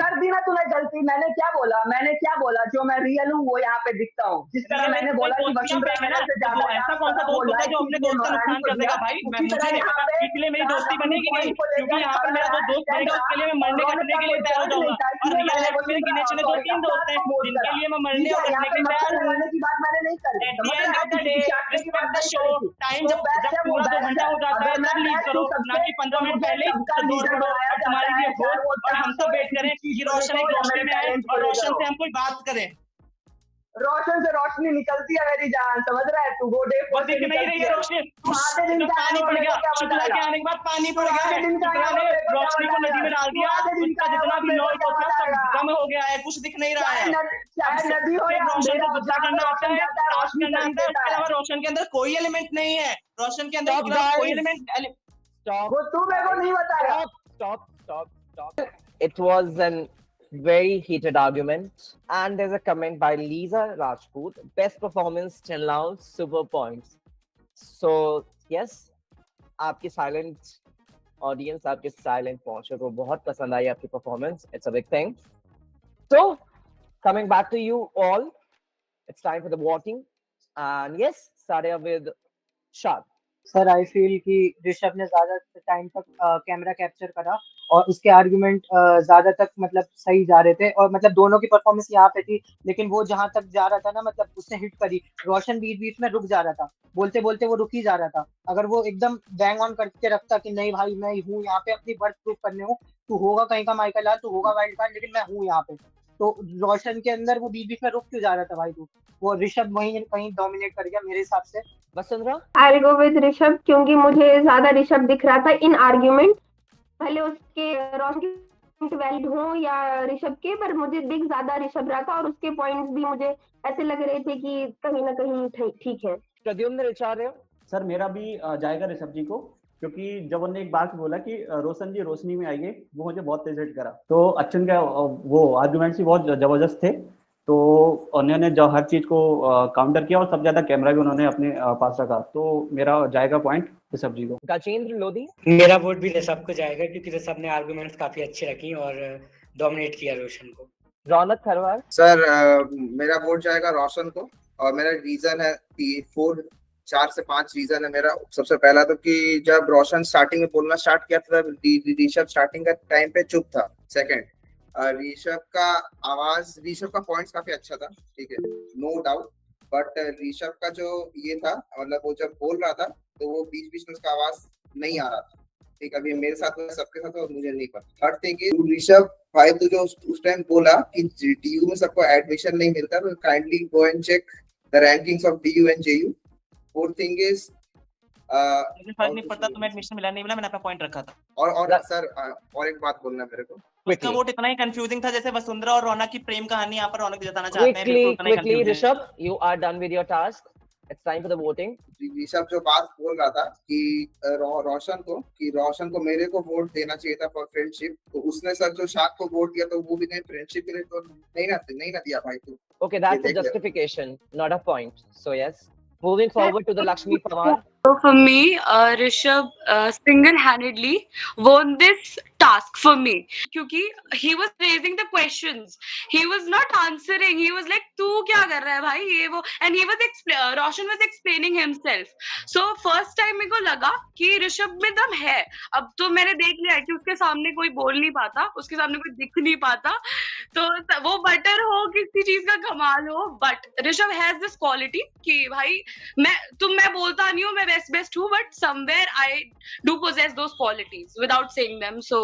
कर दी ना तूने गलती। मैंने क्या बोला, जो मैं रियल हूँ वो यहाँ पे दिखता हूँ। जिस तरह मैंने बोला कि वसुंधरा मेरे से ज्यादा, ऐसा कौन सा दोस्त होता है जो अपने दोस्त का नुकसान कर देगा? भाई मुझे नहीं पता, इसलिए मेरी दोस्ती बनेगी नहीं, क्योंकि यहाँ पर मेरा जो दोस्त बनेगा उसके लिए मैं मरने कटने के लिए तैयार हो जाऊंगा। और रियल लाइफ में गिने चुने 2-3 दोस्त हैं जिनके लिए मैं मरने और कटने के लिए तैयार हूँ। At the end of the day, respect the show. Time जब पूरा 2 घंटा हो जाता है तब लीव करो, ना कि 15 मिनट पहले दौड़ पड़ो और तुम्हारे लिए हो और हम सब वेट करें कि रोशन एक रोशनी में आए और रोशन से हम कोई बात करें। रोशन से रोशनी निकलती है मेरी जान, समझ रहा है तू? वो दिख नहीं रही है रोशनी, पानी पड़ गया, शुक्ला के आने के बाद पानी पड़ गया है, शुक्ला ने रोशनी को नदी में डाल दिया, उसका जितना भी नॉइज होता है सब कम हो गया है, कुछ दिख नहीं रहा है। नदी हो या रोशन को गुस्सा करना आता है, टास्क करना आता है, उसके अलावा रोशन के अंदर कोई एलिमेंट नहीं है, रोशन के अंदर कोई एलिमेंट। वो तू मेरे को नहीं बताया। Stop. It was an very heated argument, and there's a comment by Lisa Rajput: best performance till now, super points. So yes, आपकी silent audience, आपके silent पहुंचे को बहुत पसंद आई आपकी performance. It's a big thing. So coming back to you all, it's time for the voting, and yes, starting with Shad. Sir I feel कि ऋषभ ने ज्यादा टाइम तक कैमरा कैप्चर करा और उसके आर्गुमेंट ज्यादा तक मतलब सही जा रहे थे, और मतलब दोनों की परफॉर्मेंस यहाँ पे थी, लेकिन वो जहां तक जा रहा था ना मतलब उसने हिट करी। रोशन बीच बीच में रुक जा रहा था, बोलते बोलते वो रुक ही जा रहा था। अगर वो एकदम बैंग ऑन करके रखता कि नहीं भाई मैं हूँ यहाँ पे अपनी बर्थ प्रूफ करने हूँ, तू होगा कहीं का माइकल लाल, तू होगा वाइल्ड कार्ड, लेकिन मैं हूँ यहाँ पे, तो रोशन के अंदर वो बीच बीच में रुक क्यों जा रहा था भाई तू? वो ऋषभ वहीं कहीं डोमिनेट कर गया मेरे हिसाब से। वसुंधरा आई गो विद ऋषभ, क्योंकि मुझे ज्यादा ऋषभ दिख रहा था इन आर्ग्यूमेंट, भले उसके रोशन के वैलिड हो या ऋषभ के, पर मुझे दिख ज्यादा ऋषभ रहा था और उसके पॉइंट्स भी मुझे ऐसे लग रहे थे कि कहीं ना कहीं ठीक है। प्रद्युम्न ऋचार्य? सर मेरा भी जाएगा ऋषभ जी को, क्योंकि जब उन्होंने एक बात बोला कि रोशन जी रोशनी में आइए, वो मुझे बहुत तेज हिट करा। तो अच्युत का वो आर्गुमेंट्स भी बहुत जबरदस्त थे, तो उन्होंने जो हर चीज को काउंटर किया और सबसे ज्यादा कैमरा भी उन्होंने अपने पास रखा, तो मेरा जाएगा पॉइंट ऋषभ जी को। गजेंद्र लोधी? मेरा वोट भी ऋषभ को जाएगा, क्योंकि ऋषभ ने आर्गुमेंट्स काफी अच्छी रखी और डोमिनेट किया रोशन को। रौनक खरवार? सर मेरा वोट जाएगा रोशन को, और मेरा रीजन है 4 से 5 रीजन है मेरा। सबसे पहला तो कि जब रोशन स्टार्टिंग में बोलना स्टार्ट किया था तब ऋषभ स्टार्टिंग का टाइम पे चुप था। सेकंड, ऋषभ का आवाज, ऋषभ का पॉइंट्स काफी अच्छा था, ठीक है, नो डाउट, बट ऋषभ का जो ये था, मतलब वो जब बोल रहा था तो वो बीच बीच में उसका आवाज नहीं आ रहा था, ठीक है। अभी मेरे साथ सबके साथ तो मुझे नहीं पता। थर्ड थिंग इज ऋषभ भाई, तू जो उस टाइम बोला कि DU में सबको एडमिशन नहीं मिलता, तो kindly go and check the rankings of DU and JU। Fourth thing is मुझे फर्क नहीं पड़ता, तुम्हें एडमिशन मिला नहीं मिला, मैंने अपना पॉइंट रखा था। और सर और एक बात बोलना मेरे को, उसका वोट इतना ही कंफ्यूजिंग था जैसे वसुंधरा और रौनक की प्रेम कहानी यहाँ पर रौनक जताना चाहते हैं। Quickly, Rishabh, you are done with your task. It's time for the voting. Rishabh जो बात बोल रहा था कि रोशन को मेरे को वोट देना चाहिए था फॉर फ्रेंडशिप, तो उसने सर जो शाद को वोट दिया तो वो भी नहीं फ्रेंडशिप के लिए तो नहीं ना दिया भाई तू। Okay, that's a justification, not a point. So yes, moving forward to the Lakshmi Pawar. So for me, Rishabh single-handedly won this task for me, क्योंकि he was raising the questions, he was not answering, he was like तू क्या कर रहा है भाई ये वो, and he was Roshan was explaining himself. So first time मेरे को लगा कि ऋषभ में दम है। अब तो मैंने देख लिया कि उसके सामने कोई बोल नहीं पाता, उसके सामने कोई दिख नहीं पाता, तो वो बटर हो किसी चीज का कमाल हो, but Rishabh has this quality कि भाई मैं बोलता नहीं हूँ, मैं best हूँ, but somewhere I do possess those qualities without saying them. So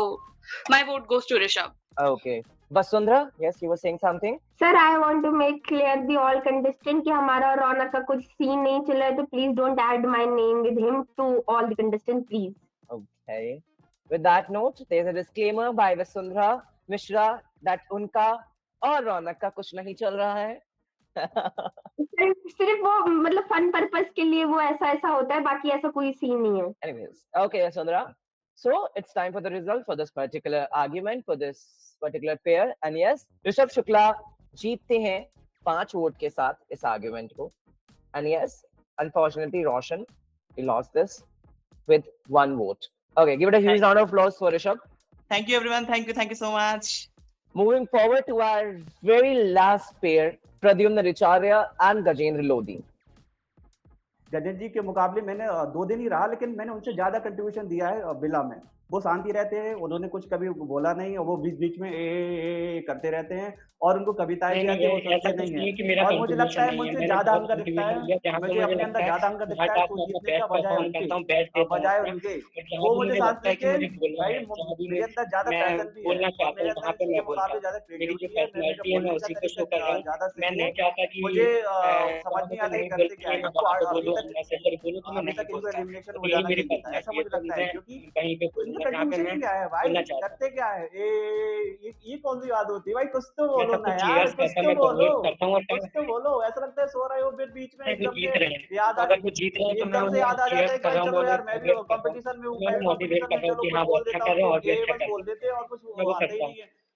my vote goes to Rishabh. Okay. Vasundhara, yes, you were saying something? Sir, I want to make clear the all contestant कि हमारा और रौनक का कुछ scene नहीं चल रहा है, तो please don't add my name with him to all the contestants, please. Okay. With that note, there's a disclaimer by Vasundhara Mishra that उनका और रौनक का कुछ नहीं चल रहा है। सिर्फ वो मतलब फन पर्पस के लिए वो ऐसा होता है, बाकी ऐसा कोई सीन नहीं है। Anyways, okay, Vasundhara. So it's time for the result for this particular argument, for this particular pair, and yes, Rishabh Shukla जीतते हैं 5 वोट के साथ इस आर्ग्यूमेंट को, and yes, unfortunately Roshan he lost this with 1 vote. Okay, give it a huge round of applause for Rishabh. Thank you everyone, thank you so much. Moving forward to our very last pair, Pradyumna Richarya and Gajendra Lodhi. Gajendra जी के मुकाबले मैंने 2 दिन ही रहा, लेकिन मैंने उनसे ज्यादा contribution दिया है बिला में। वो शांति रहते हैं, उन्होंने कुछ कभी बोला नहीं, और वो बीच बीच में ए करते रहते हैं, और उनको कविताएं भी आती है, वो सुनते नहीं है। और मुझे लगता है मुझसे ज्यादा अंक दिखता है, मुझे अपने अंदर ज्यादा अंक दिखता है तो जीतने का बजाय उनके वो मुझे साथ में के भाई मेरे अंदर ज्यादा पैशन भी है, मेरे अंदर के मुकाबले ज्यादा क्रिएटिविटी है, मुझे समझ नहीं आता है करते क्या है, अभी तक इनको एलिमिनेशन हो जाना चाहिए, ऐसा मुझे लगता है। क्योंकि कंट्रीब्यूशन क्या है भाई, करते क्या है, ये कौन सी बात होती है भाई, कुछ तो बोलो ना यार, कुछ तो बोलो। ऐसा लगता है सो रहे हो फिर बीच में एकदम से याद आ जाता है कि चलो यार मैं भी कंपटीशन में हूँ, मैं कंपटीशन में चलो बोल देता हूँ, बोल देते हैं और कुछ आते ही नहीं है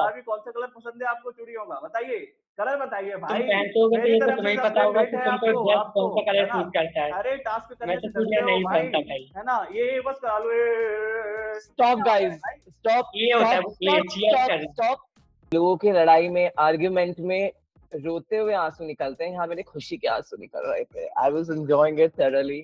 गुलाबी कौन सा कलर पसंद है आपको चूड़ियों का, बताइए कलर बताइए भाई। मेरी तरफ से कंप्लीमेंट है आपको, है ना। अरे टास्क करने मैं तो से डरते हो भाई, है ना। ये बस करा लो। Stop guys, stop. ये होता है, ये चीयर स्टॉप। लोगों की लड़ाई में, आर्ग्यूमेंट में रोते हुए आंसू निकलते हैं, यहाँ मेरे खुशी के आंसू निकल रहे थे। I was enjoying it thoroughly.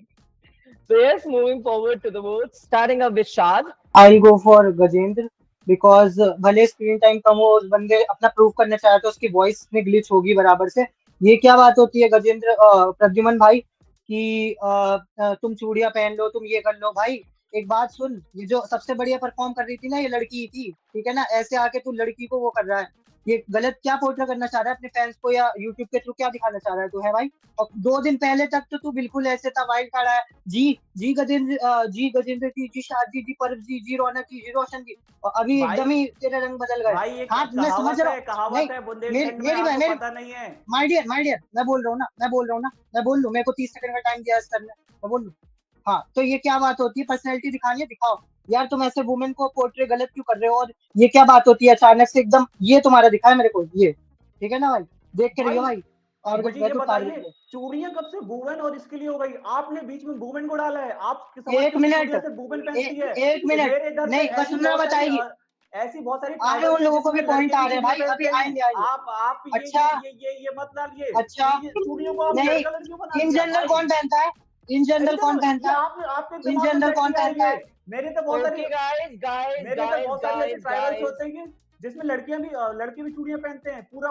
So yes, moving forward to the votes, starting up with Shad. I'll go for Gajendra because भले स्क्रीन टाइम कम हो, उस बंदे अपना प्रूव करना चाहे तो उसकी वॉइस में ग्लिच होगी बराबर से। ये क्या बात होती है गजेंद्र, प्रद्युमन भाई, कि तुम चूड़ियां पहन लो, तुम ये कर लो। भाई एक बात सुन, ये जो सबसे बढ़िया परफॉर्म कर रही थी ना, ये लड़की थी, ठीक है ना। ऐसे आके तू लड़की को वो कर रहा है, ये गलत क्या पोर्ट्रे करना चाह रहा है अपने फैंस को, या यूट्यूब के थ्रू क्या दिखाना चाह रहा है तू, है भाई। और 2 दिन पहले तक तो तू बिल्कुल ऐसे था, वाइल्ड कार्ड आया जी गजेंद्र की, जी शादी जी, परब जी रौनक जी, जी रोशन जी, और अभी एकदम ही तेरा रंग बदल गया। हाँ मैं समझ रहा हूँ, मेरी पता नहीं है। माय डियर मैं बोल रहा हूँ ना, मैं बोल लूँ, मेरे को 30 सेकंड का टाइम दिया इस करने, मैं बोल लूँ। हाँ तो ये क्या बात होती है, पर्सनैलिटी दिखानी है दिखाओ यार, तुम ऐसे वुमेन को पोर्ट्रे गलत क्यों कर रहे हो। और ये क्या बात होती है अचानक से एकदम, ये तुम्हारा दिखा है मेरे को, ये ठीक है ना भाई, देख के रहिए भाई। और मुझे ये बताइए, चूड़ियां कब से वुमेन और इसके लिए हो गई, आपने बीच में वुमेन को डाला है। आप एक मिनट नहीं, बस सुनना बताइए, ऐसी बहुत सारी आ रहे उन लोगों को भी पॉइंट आ रहे हैं भाई, अभी आएंगे। आप अच्छा ये मतलब ये अच्छा चूड़ियों को आप नहीं, इन जनरल कौन पहनता है, इन जनरल कौन पहनता है? इन जनरल कौन पहनता है? मेरे तो बहुत सारे ट्राइबल्स होते हैं जिसमें लड़के भी चूड़ियां पहनते हैं, पूरा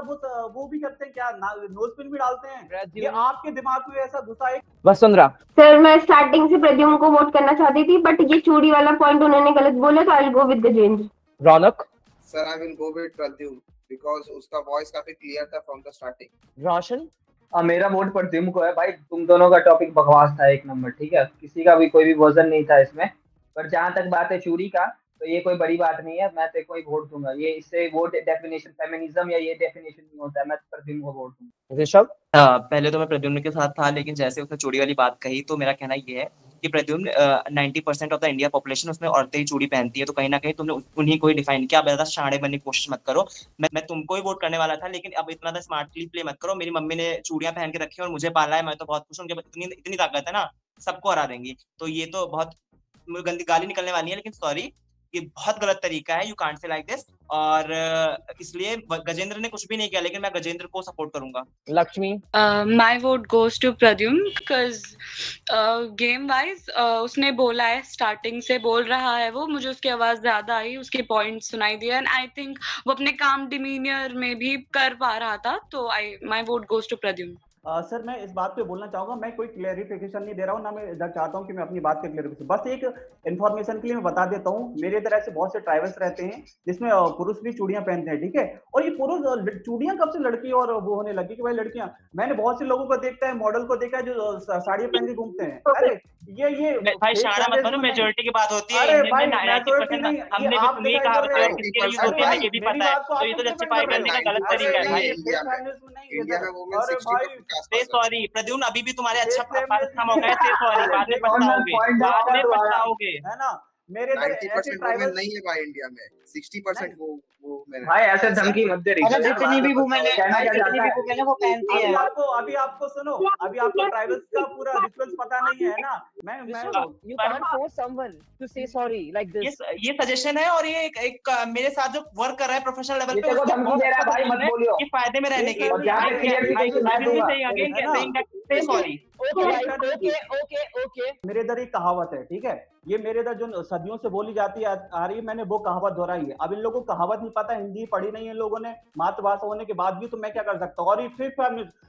वो भी करते हैं, क्या नोज पिन भी डालते हैं। ये आपके दिमाग में ऐसा घुसा है। वसुंधरा सर, मैं स्टार्टिंग से प्रद्युम्न को वोट करना चाहती थी, बट ये चूड़ी वाला पॉइंट उन्होंने गलत बोला, तो I will go with Gajendra. Raunak sir I will go with Pradyumna because उसका वॉइस काफी क्लियर था फ्रॉम द स्टार्टिंग। रोशन मेरा वोट प्रद्युम्न को है भाई। तुम दोनों का टॉपिक बकवास था एक नंबर, ठीक है, किसी का भी कोई भी वर्जन नहीं था इसमें। पर जहां तक बात है चूड़ी का, तो ये कोई बड़ी बात नहीं है, मैं तेरे को ही वोट दूंगा। ये इससे वोट डेफिनेशन फेमिनिज्म या ये डेफिनेशन नहीं होता है, मैं प्रद्युम्न को वोट दूंगा। ऋषभ पहले तो मैं प्रद्युम्न के साथ था, लेकिन जैसे उसने चूड़ी वाली बात कही तो मेरा कहना ये है कि Pradyumna 90% of the India population उसमें औरतें ही चूड़ी पहनती है, तो कहीं ना कहीं तुमने उन्हीं को ही डिफाइन किया। अब ज्यादा शाणे बनने की कोशिश मत करो। मैं तुमको ही वोट करने वाला था, लेकिन अब इतना स्मार्टली प्ले मत करो। मेरी मम्मी ने चूड़ियां पहन के रखी है और मुझे पाला है, मैं तो बहुत खुश हूँ। उनके इतनी ताकत है ना, सबको हरा देंगी। तो ये तो बहुत गंदी गाली निकलने वाली है, लेकिन सॉरी, ये बहुत गलत तरीका है। You can't say like this. और इसलिए गजेंद्र ने कुछ भी नहीं किया, लेकिन मैं गजेंद्र को सपोर्ट करूंगा। Lakshmi my vote goes to Pradyumna because game wise उसने बोला है, स्टार्टिंग से बोल रहा है वो, मुझे उसकी आवाज ज्यादा आई, उसके पॉइंट सुनाई दिया, एंड आई थिंक वो अपने काम डिमीनियर में भी कर पा रहा था। तो my vote goes to Pradyumna. Sir मैं इस बात पे बोलना चाहूंगा, मैं कोई क्लेरिफिकेशन नहीं दे रहा हूँ, ना मैं इधर चाहता हूँ कि मैं अपनी बात का क्लेरिफिकेशन, बस एक इन्फॉर्मेशन के लिए मैं बता देता हूँ। मेरे इधर ऐसे बहुत से ट्राइबल्स रहते हैं जिसमें पुरुष भी चूड़ियां पहनते हैं, ठीक है। और ये पुरुष चूड़ियां कब से लड़की और वो होने लगी कि भाई लड़कियां, मैंने बहुत से लोगों को देखता है, मॉडल को देखा है जो साड़ियां पहन के घूमते हैं। अरे ये भाई शाना मत बनो, मेजॉरिटी की बात होती है। अरे भाई हमने भी सुनी है कहावत, किसके लिए यूज होती है ये भी पता है। तो ये तो जस्टिफाई करने का गलत तरीका है भाई। इंडिया में वुमेन 60% सॉरी प्रद्युम्न, अभी भी तुम्हारे अच्छा मौका है। सॉरी, बाद में पछताओगे, है ना। मेरे 90% वुमेन नहीं है भाई इंडिया में, 60% वो भाई ऐसे धमकी मत दे रही। जितनी भी वुमेन है वो पहनती है। अभी आपको सुनो, अभी आपको ट्राइबल्स का पूरा रिचुअल्स पता नहीं है ना। मैं you can't force someone to say sorry like this. ये सजेशन है, और ये एक मेरे साथ जो वर्क कर रहा है प्रोफेशनल लेवल पे, उसको धमकी दे रहा है भाई, मत बोलियो। ये फायदे में रहने के। ओके, मेरे इधर एक कहावत है, ठीक है, ये मेरे इधर जो सदियों से बोली जाती है आ रही है, मैंने वो कहावत दोहराई है। अब इन लोगों को कहावत नहीं पता, हिंदी पढ़ी नहीं है इन लोगों ने, मातृभाषा होने के बाद भी, तो मैं क्या कर सकता हूँ। और ये फिर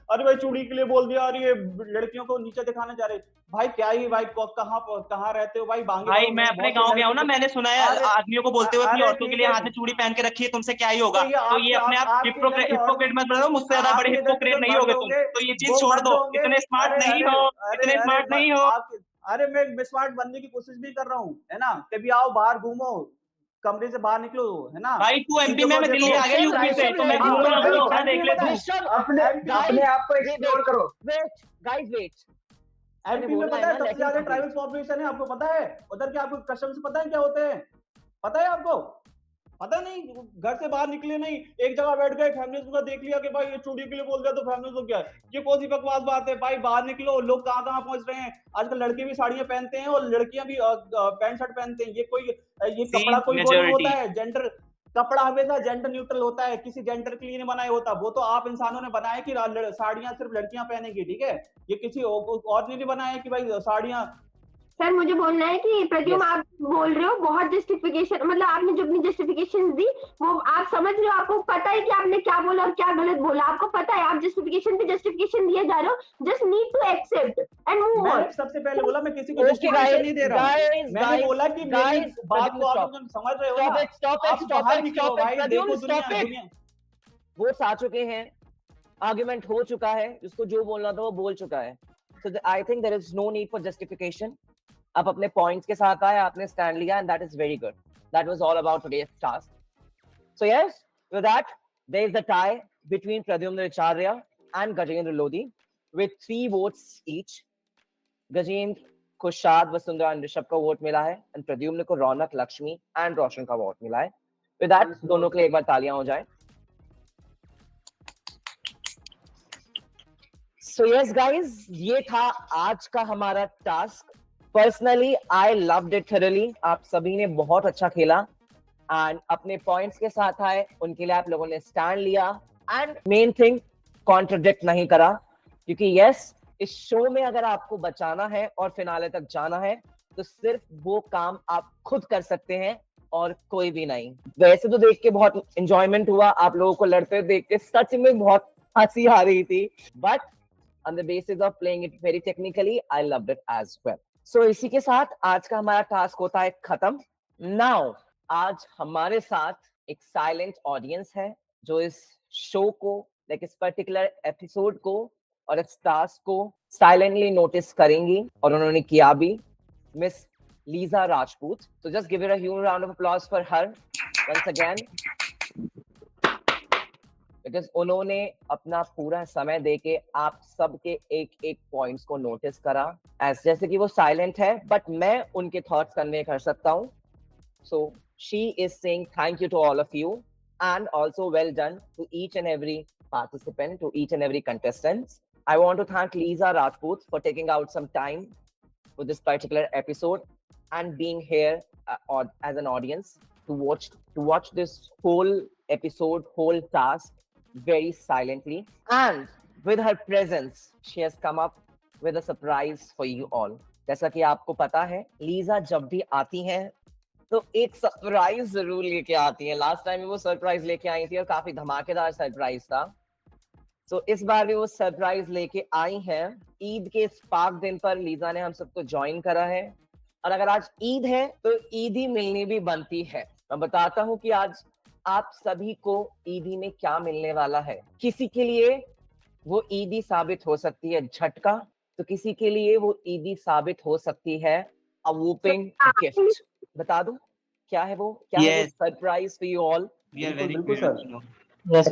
अरे भाई चूड़ी के लिए बोल दिया, अरे ये लड़कियों को नीचे दिखाने जा रहे। भाई क्या ही भाई, कहाँ रहते हो भाई? बांगे भाई मैं अपने गाँव गया हूँ ना, मैंने सुना है आदमियों को बोलते हुए अपनी औरतों के लिए हाथ में चूड़ी पहन के रखी है, तुमसे क्या ही होगा। तो ये अपने आप हिपोक्रेट मत बनो, मुझसे ज्यादा बड़े हिपोक्रेट नहीं होगे तुम। तो ये चीज छोड़ दो, इतने स्मार्ट नहीं हो, इतने स्मार्ट नहीं हो। अरे मैं स्मार्ट बनने की कोशिश भी कर रहा हूँ, है ना। कभी आओ बाहर घूमो, कमरे से बाहर निकलो, है ना। भाई तू एमपी में, मैं दिल्ली आ गया यूपी से, तो मैं घूम रहा हूं, देख ले तू अपने आप को एक्सप्लोर करो। Wait guys, wait. एमपी में पता है सबसे ज्यादा ट्राइबल पॉपुलेशन है, आपको पता है उधर के? आपको कसम से पता है क्या होते हैं? पता है आपको? पता नहीं, घर से बाहर निकले नहीं, एक जगह बैठ गए, फेमिनिज्म का देख लिया कि भाई ये चूड़ी के लिए बोल दिया तो फेमिनिज्म क्या है। ये कौन सी बकवास बात है भाई? बाहर निकलो, लोग कहाँ पहुंच रहे हैं। आजकल लड़के भी साड़ियां पहनते हैं और लड़कियां भी पैंट शर्ट पहनते हैं। ये कपड़ा कोई वो नहीं होता है, जेंडर कपड़ा हमेशा जेंडर न्यूट्रल होता है, किसी जेंडर के लिए नहीं बनाया होता। वो तो आप इंसानों ने बनाया कि साड़ियां सिर्फ लड़कियां पहनेंगी, ठीक है। ये किसी और ने नहीं बनाया कि भाई साड़ियां। सर मुझे बोलना है कि प्रद्युम्न आप बोल रहे हो बहुत जस्टिफिकेशन, मतलब आपने जो अपनी जस्टिफिकेशन दी वो आप समझ रहे हो, आपको पता है कि आपने क्या बोला और क्या गलत बोला, आपको पता है, आप जस्टिफिकेशन पे जस्टिफिकेशन दिए जा रहे हो। Just need to accept and move on. सबसे पहले बोला मैं किसी को जस्टिफिकेशन नहीं दे रहा हूं, मैंने बोला कि मेरी बात को आप समझ रहे हो ना। स्टॉप। वोट्स आ चुके हैं, आर्गुमेंट हो चुका है, जिसको जो बोलना था वो बोल चुका है। So I think there is no need for justification. आप अपने पॉइंट्स के साथ आए, आपने स्टैंड लिया, and that is very good. That was all about today's task. So yes, with that there is a tie between Pradyumn Acharya and Gajendra Lodhi with 3 votes each. Gajendra को Shaad, Vasundhara and Rishabh का vote मिला है, एंड प्रद्युम्न को रौनक, लक्ष्मी एंड रोशन का वोट मिला है। विद दैट दोनों के लिए एक बार तालियां हो जाए। सो यस गाइस, ये था आज का हमारा task. Personally I loved it thoroughly. आप सभी ने बहुत अच्छा खेला एंड अपने पॉइंट्स के साथ आए, उनके लिए आप लोगों ने स्टैंड लिया, एंड मेन थिंग कॉन्ट्रडिक्ट नहीं करा, क्योंकि यस इस शो में अगर आपको बचाना है और फिनाले तक जाना है तो सिर्फ वो काम आप खुद कर सकते हैं और कोई भी नहीं। वैसे तो देख के बहुत एंजॉयमेंट हुआ, आप लोगों को लड़ते हुए देख के सच में बहुत हंसी आ रही थी, but on the basis of playing it very technically I loved it as well. So इसी के साथ आज का हमारा टास्क होता है खत्म। नाउ आज हमारे साथ एक साइलेंट ऑडियंस है जो इस शो को, लाइक इस पर्टिकुलर एपिसोड को और इस टास्क को साइलेंटली नोटिस करेंगी और उन्होंने किया भी, miss Lisa Rajput. So just give it a huge round of applause for her once again, because उन्होंने अपना पूरा समय देके आप सबके एक एक पॉइंट्स को नोटिस करा। जैसे कि वो साइलेंट है बट मैं उनके थॉट्स कन्वे कर सकता हूँ। So she is saying thank you to all of you and also well done to each and every participant, to each and every contestant. I want to thank Lisa Rajput for taking out some time for this particular episode and being here as an audience to watch this whole episode, whole task very silently. And with her presence, she has come up with a surprise for you all. जैसा कि आपको पता है, Lisa जब भी आती हैं तो एक सरप्राइज जरूर लेके आती हैं। लास्ट टाइम वो सरप्राइज लेके आई थी और काफी धमाकेदार सरप्राइज था। तो इस बार भी वो सरप्राइज लेके आई हैं। ईद के इस पाक दिन पर लीजा ने हम सबको ज्वाइन करा है और अगर आज ईद है तो ईदी मिलनी भी बनती है। मैं बताता हूँ कि आज आप सभी को ईदी में क्या मिलने वाला है। किसी के लिए वो ईदी साबित हो सकती है झटका, तो किसी के लिए वो ईदी साबित हो सकती है अ वूपिंग गिफ्ट। बता दूं क्या है वो, क्या है वो surprise for you all? Yes,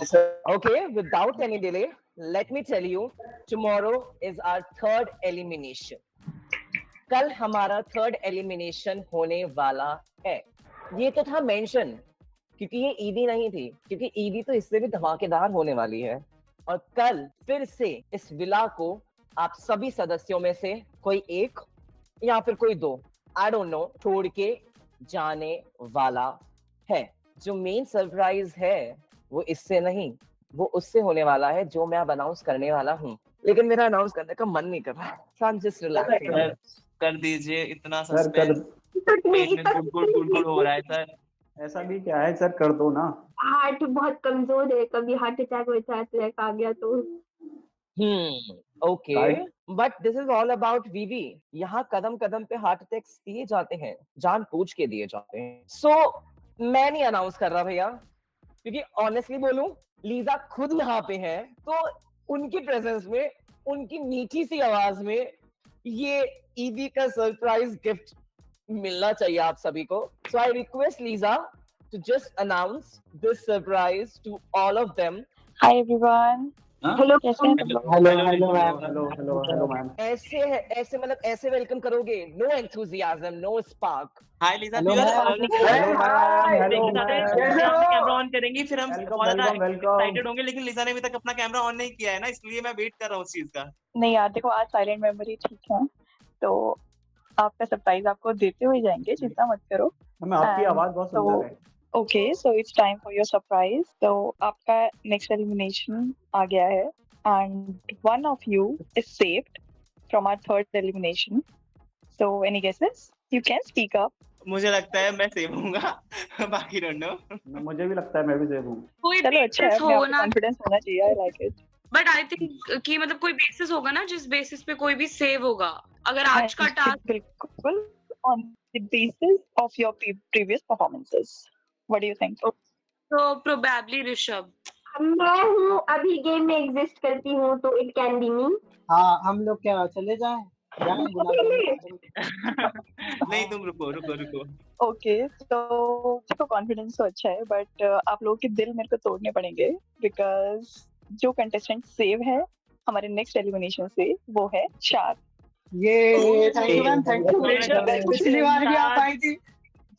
sir. Okay, without any delay, let me tell you, tomorrow is our third elimination. कल हमारा थर्ड एलिमिनेशन होने वाला है। ये तो था मेंशन क्योंकि ये ईदी नहीं थी, क्योंकि ईदी तो इससे भी धमाकेदार होने वाली है। और कल फिर से इस विला को आप सभी सदस्यों में से कोई एक या फिर कोई दो, आई डोंट नो, छोड़ के जाने वाला है। जो मेन सरप्राइज है वो इससे नहीं, वो उससे होने वाला है जो मैं अब अनाउंस करने वाला हूँ, लेकिन मेरा अनाउंस करने का मन नहीं कर रहा। So I'm just relaxing. कर दीजिए, इतना सस्पेंस गुड़ हो रहा है सर। ऐसा भी क्या है सर, कर दो ना। हार्ट बहुत कमजोर है, कभी हार्ट अटैक आ गया तो। Okay, but this is all about VV. यहाँ कदम कदम पे हार्ट अटैक्स दिए जाते हैं, जानबूझ के दिए जाते हैं। So मैं नहीं अनाउंस कर रहा भैया, क्योंकि ऑनेस्टली बोलूं, लीजा खुद यहाँ पे है तो उनकी प्रेजेंस में, उनकी मीठी सी आवाज में ये ईदी का सरप्राइज गिफ्ट मिलना चाहिए आप सभी को। So I request Lisa to just announce this surprise to all of them. Hi everyone. Hello hello ma'am. ऐसे मतलब ऐसे वेलकम करोगे? No enthusiasm, no spark. Hi Lisa, camera on करेंगे फिर हम एक्साइटेड होंगे, लेकिन लीजा ने अभी तक अपना कैमरा ऑन नहीं किया है ना, इसलिए मैं वेट कर रहा हूँ उस चीज का। नहीं यार देखो, आज साइलेंट मेमोरी ठीक है तो आपका सरप्राइज आपको देते हुए जाएंगे, चिंता मत करो। हमें आपकी आवाज बहुत सुंदर है। Okay, so it's time for your surprise. तो आपका नेक्स्ट एलिमिनेशन आ गया है and one of you is saved from our third elimination. So any guesses? You can speak up. मुझे लगता है मैं सेव होऊंगा, बाकी डोंट नो। मुझे भी लगता है मैं भी सेव हूं। कोई चलो अच्छा है, कॉन्फिडेंस होना चाहिए, I like it. But I think कि मतलब कोई बेसिस होगा ना जिस बेसिस पे कोई भी सेव होगा। अगर आज का टास्क बिल्कुल on the basis of your previous performances. What do you think? So probably Rishabh. मैं हूँ, अभी गेम में एग्जिस्ट करती हूँ तो इट कैन बी मी। हाँ, हम लोग क्या चले जाएं? नहीं, तुम रुको। ओके, तो देखो कॉन्फिडेंस तो अच्छा है बट आप लोगों के दिल मेरे को तोड़ने पड़ेंगे, बिकॉज जो कंटेस्टेंट सेव है हमारे नेक्स्ट एलिमिनेशन से वो है शाद। ये thank you ma'am, thank you. पिछली बार भी आप आई थी,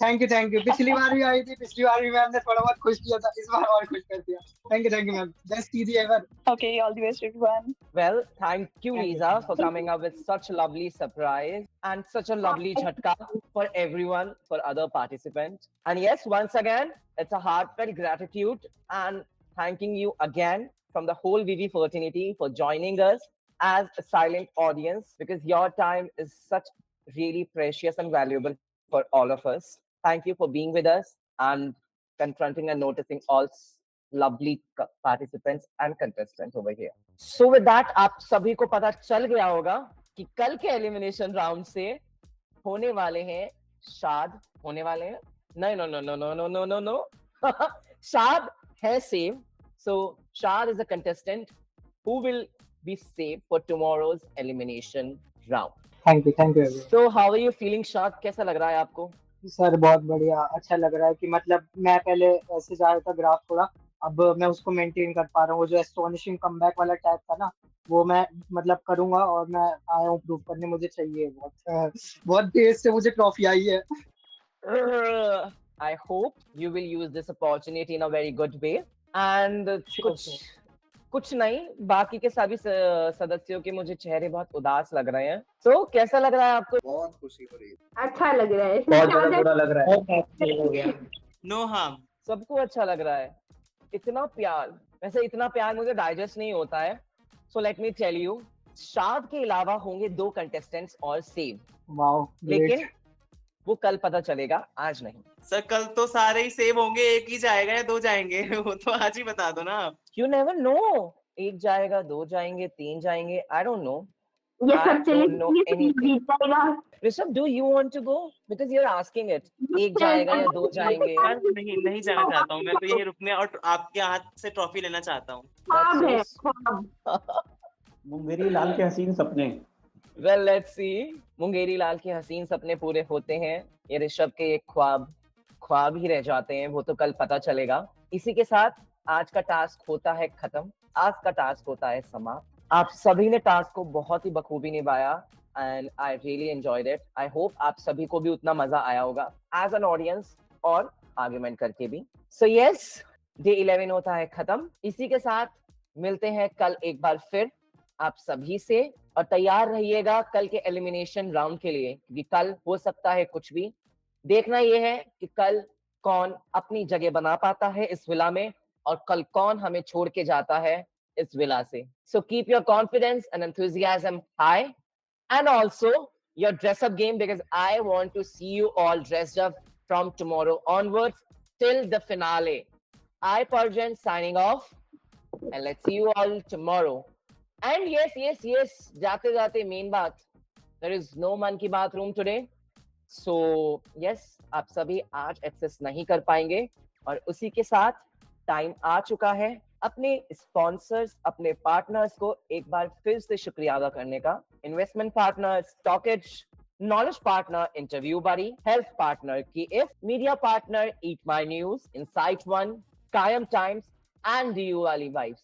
थैंक यू। पिछली बार भी आई थी, पिछली बार भी मैम ने थोड़ा बहुत खुश किया था, इस बार और खुश कर दिया। थैंक यू मैम, बेस्ट ईदी ever. Okay, all the best everyone. Well, thank you Lisa for coming up with such a lovely surprise and such a lovely jhatka for everyone, for other participants. And yes, once again, it's a heartfelt gratitude and thanking you again from the whole VV fraternity for joining us as a silent audience because your time is such really precious and valuable for all of us. Thank you for being with us and confronting and noticing all lovely participants and contestants over here. So with that, आप सभी को पता चल गया होगा कि कल के एलिमिनेशन राउंड से होने वाले हैं शाद, होने वाले हैं नहीं, no no no no no no no no Shad है save. So Shad is a contestant who will be saved for tomorrow's elimination round. Thank you. So how are you feeling, Shad? कैसा लग रहा है आपको? सर बहुत बढ़िया, अच्छा लग रहा है कि मतलब मैं पहले ऐसे जा रहा था ग्राफ थोड़ा, अब मैं उसको मेंटेन कर पा रहा हूँ. वो जो एस्टोनिशिंग कमबैक वाला टाइप था ना, वो मैं मतलब करूंगा और मैं आया हूँ प्रूव करने. मुझे चाहिए बहुत देर से मुझे ट्रॉफी आई है. I hope you will use this opportunity in a very good way. And कुछ नहीं, बाकी के सभी सदस्यों के मुझे चेहरे बहुत उदास लग रहे हैं. तो कैसा लग रहा है आपको? बहुत खुशी हो रही है. अच्छा लग रहा है. बहुत ज्यादा बुरा लग रहा है. No harm. सबको अच्छा लग रहा है. इतना प्यार, वैसे इतना प्यार मुझे डाइजेस्ट नहीं होता है. So let me tell you, Shad के अलावा होंगे 2 कंटेस्टेंट्स और सेव. वाओ. लेकिन वो कल पता चलेगा, आज नहीं. सर कल तो सारे ही सेव होंगे, एक ही जाएगा या 2 जाएंगे? वो तो आज ही बता दो ना. You never know. 1 जाएगा, 2 जाएंगे, 3 जाएंगे. I don't know. ये सब Rishabh, do you want to go? Because you're asking it. 1 जाएगा या 2 जाएंगे? नहीं जाना चाहता हूँ मैं तो, यही रुकने और आपके हाथ से ट्रॉफी लेना चाहता हूँ. मुंगेरी लाल के हसीन सपने. Well, let's see. मुंगेरी लाल के हसीन सपने पूरे होते हैं. ये ऋषभ के एक ख्वाब ही रह जाते हैं, वो तो कल पता चलेगा. इसी के साथ आज का टास्क होता है खत्म. आज का टास्क होता है समाप्त. आप सभी ने टास्क को बहुत ही बखूबी निभाया and I really enjoyed it. I hope आप सभी को भी उतना मजा आया होगा एज एन ऑडियंस और आर्गुमेंट करके भी. सो यस, डे 11 होता है खत्म. इसी के साथ मिलते हैं कल एक बार फिर आप सभी से, और तैयार रहिएगा कल के एलिमिनेशन राउंड के लिए, क्योंकि कल हो सकता है कुछ भी. देखना यह है कि कल कौन अपनी जगह बना पाता है इस विला में और कल कौन हमें छोड़ के जाता है इस विला से. So keep your confidence and enthusiasm high and also your dress up game, because I want to see you all dressed up from tomorrow onwards till the finale. I Parjan signing off and let's see you all tomorrow. And yes, जाते जाते main बात, there is no मन की बात room today. So yes, आप सभी आज access नहीं कर पाएंगे और उसी के साथ टाइम आ चुका है अपने स्पॉन्सर्स, अपने पार्टनर्स को एक बार फिर से शुक्रिया अदा करने का. Investment partner stockage, knowledge partner Interview Buddy, health partner KF, media partner Eat My News, Insight One, Kayam Times and Diwali Vibes.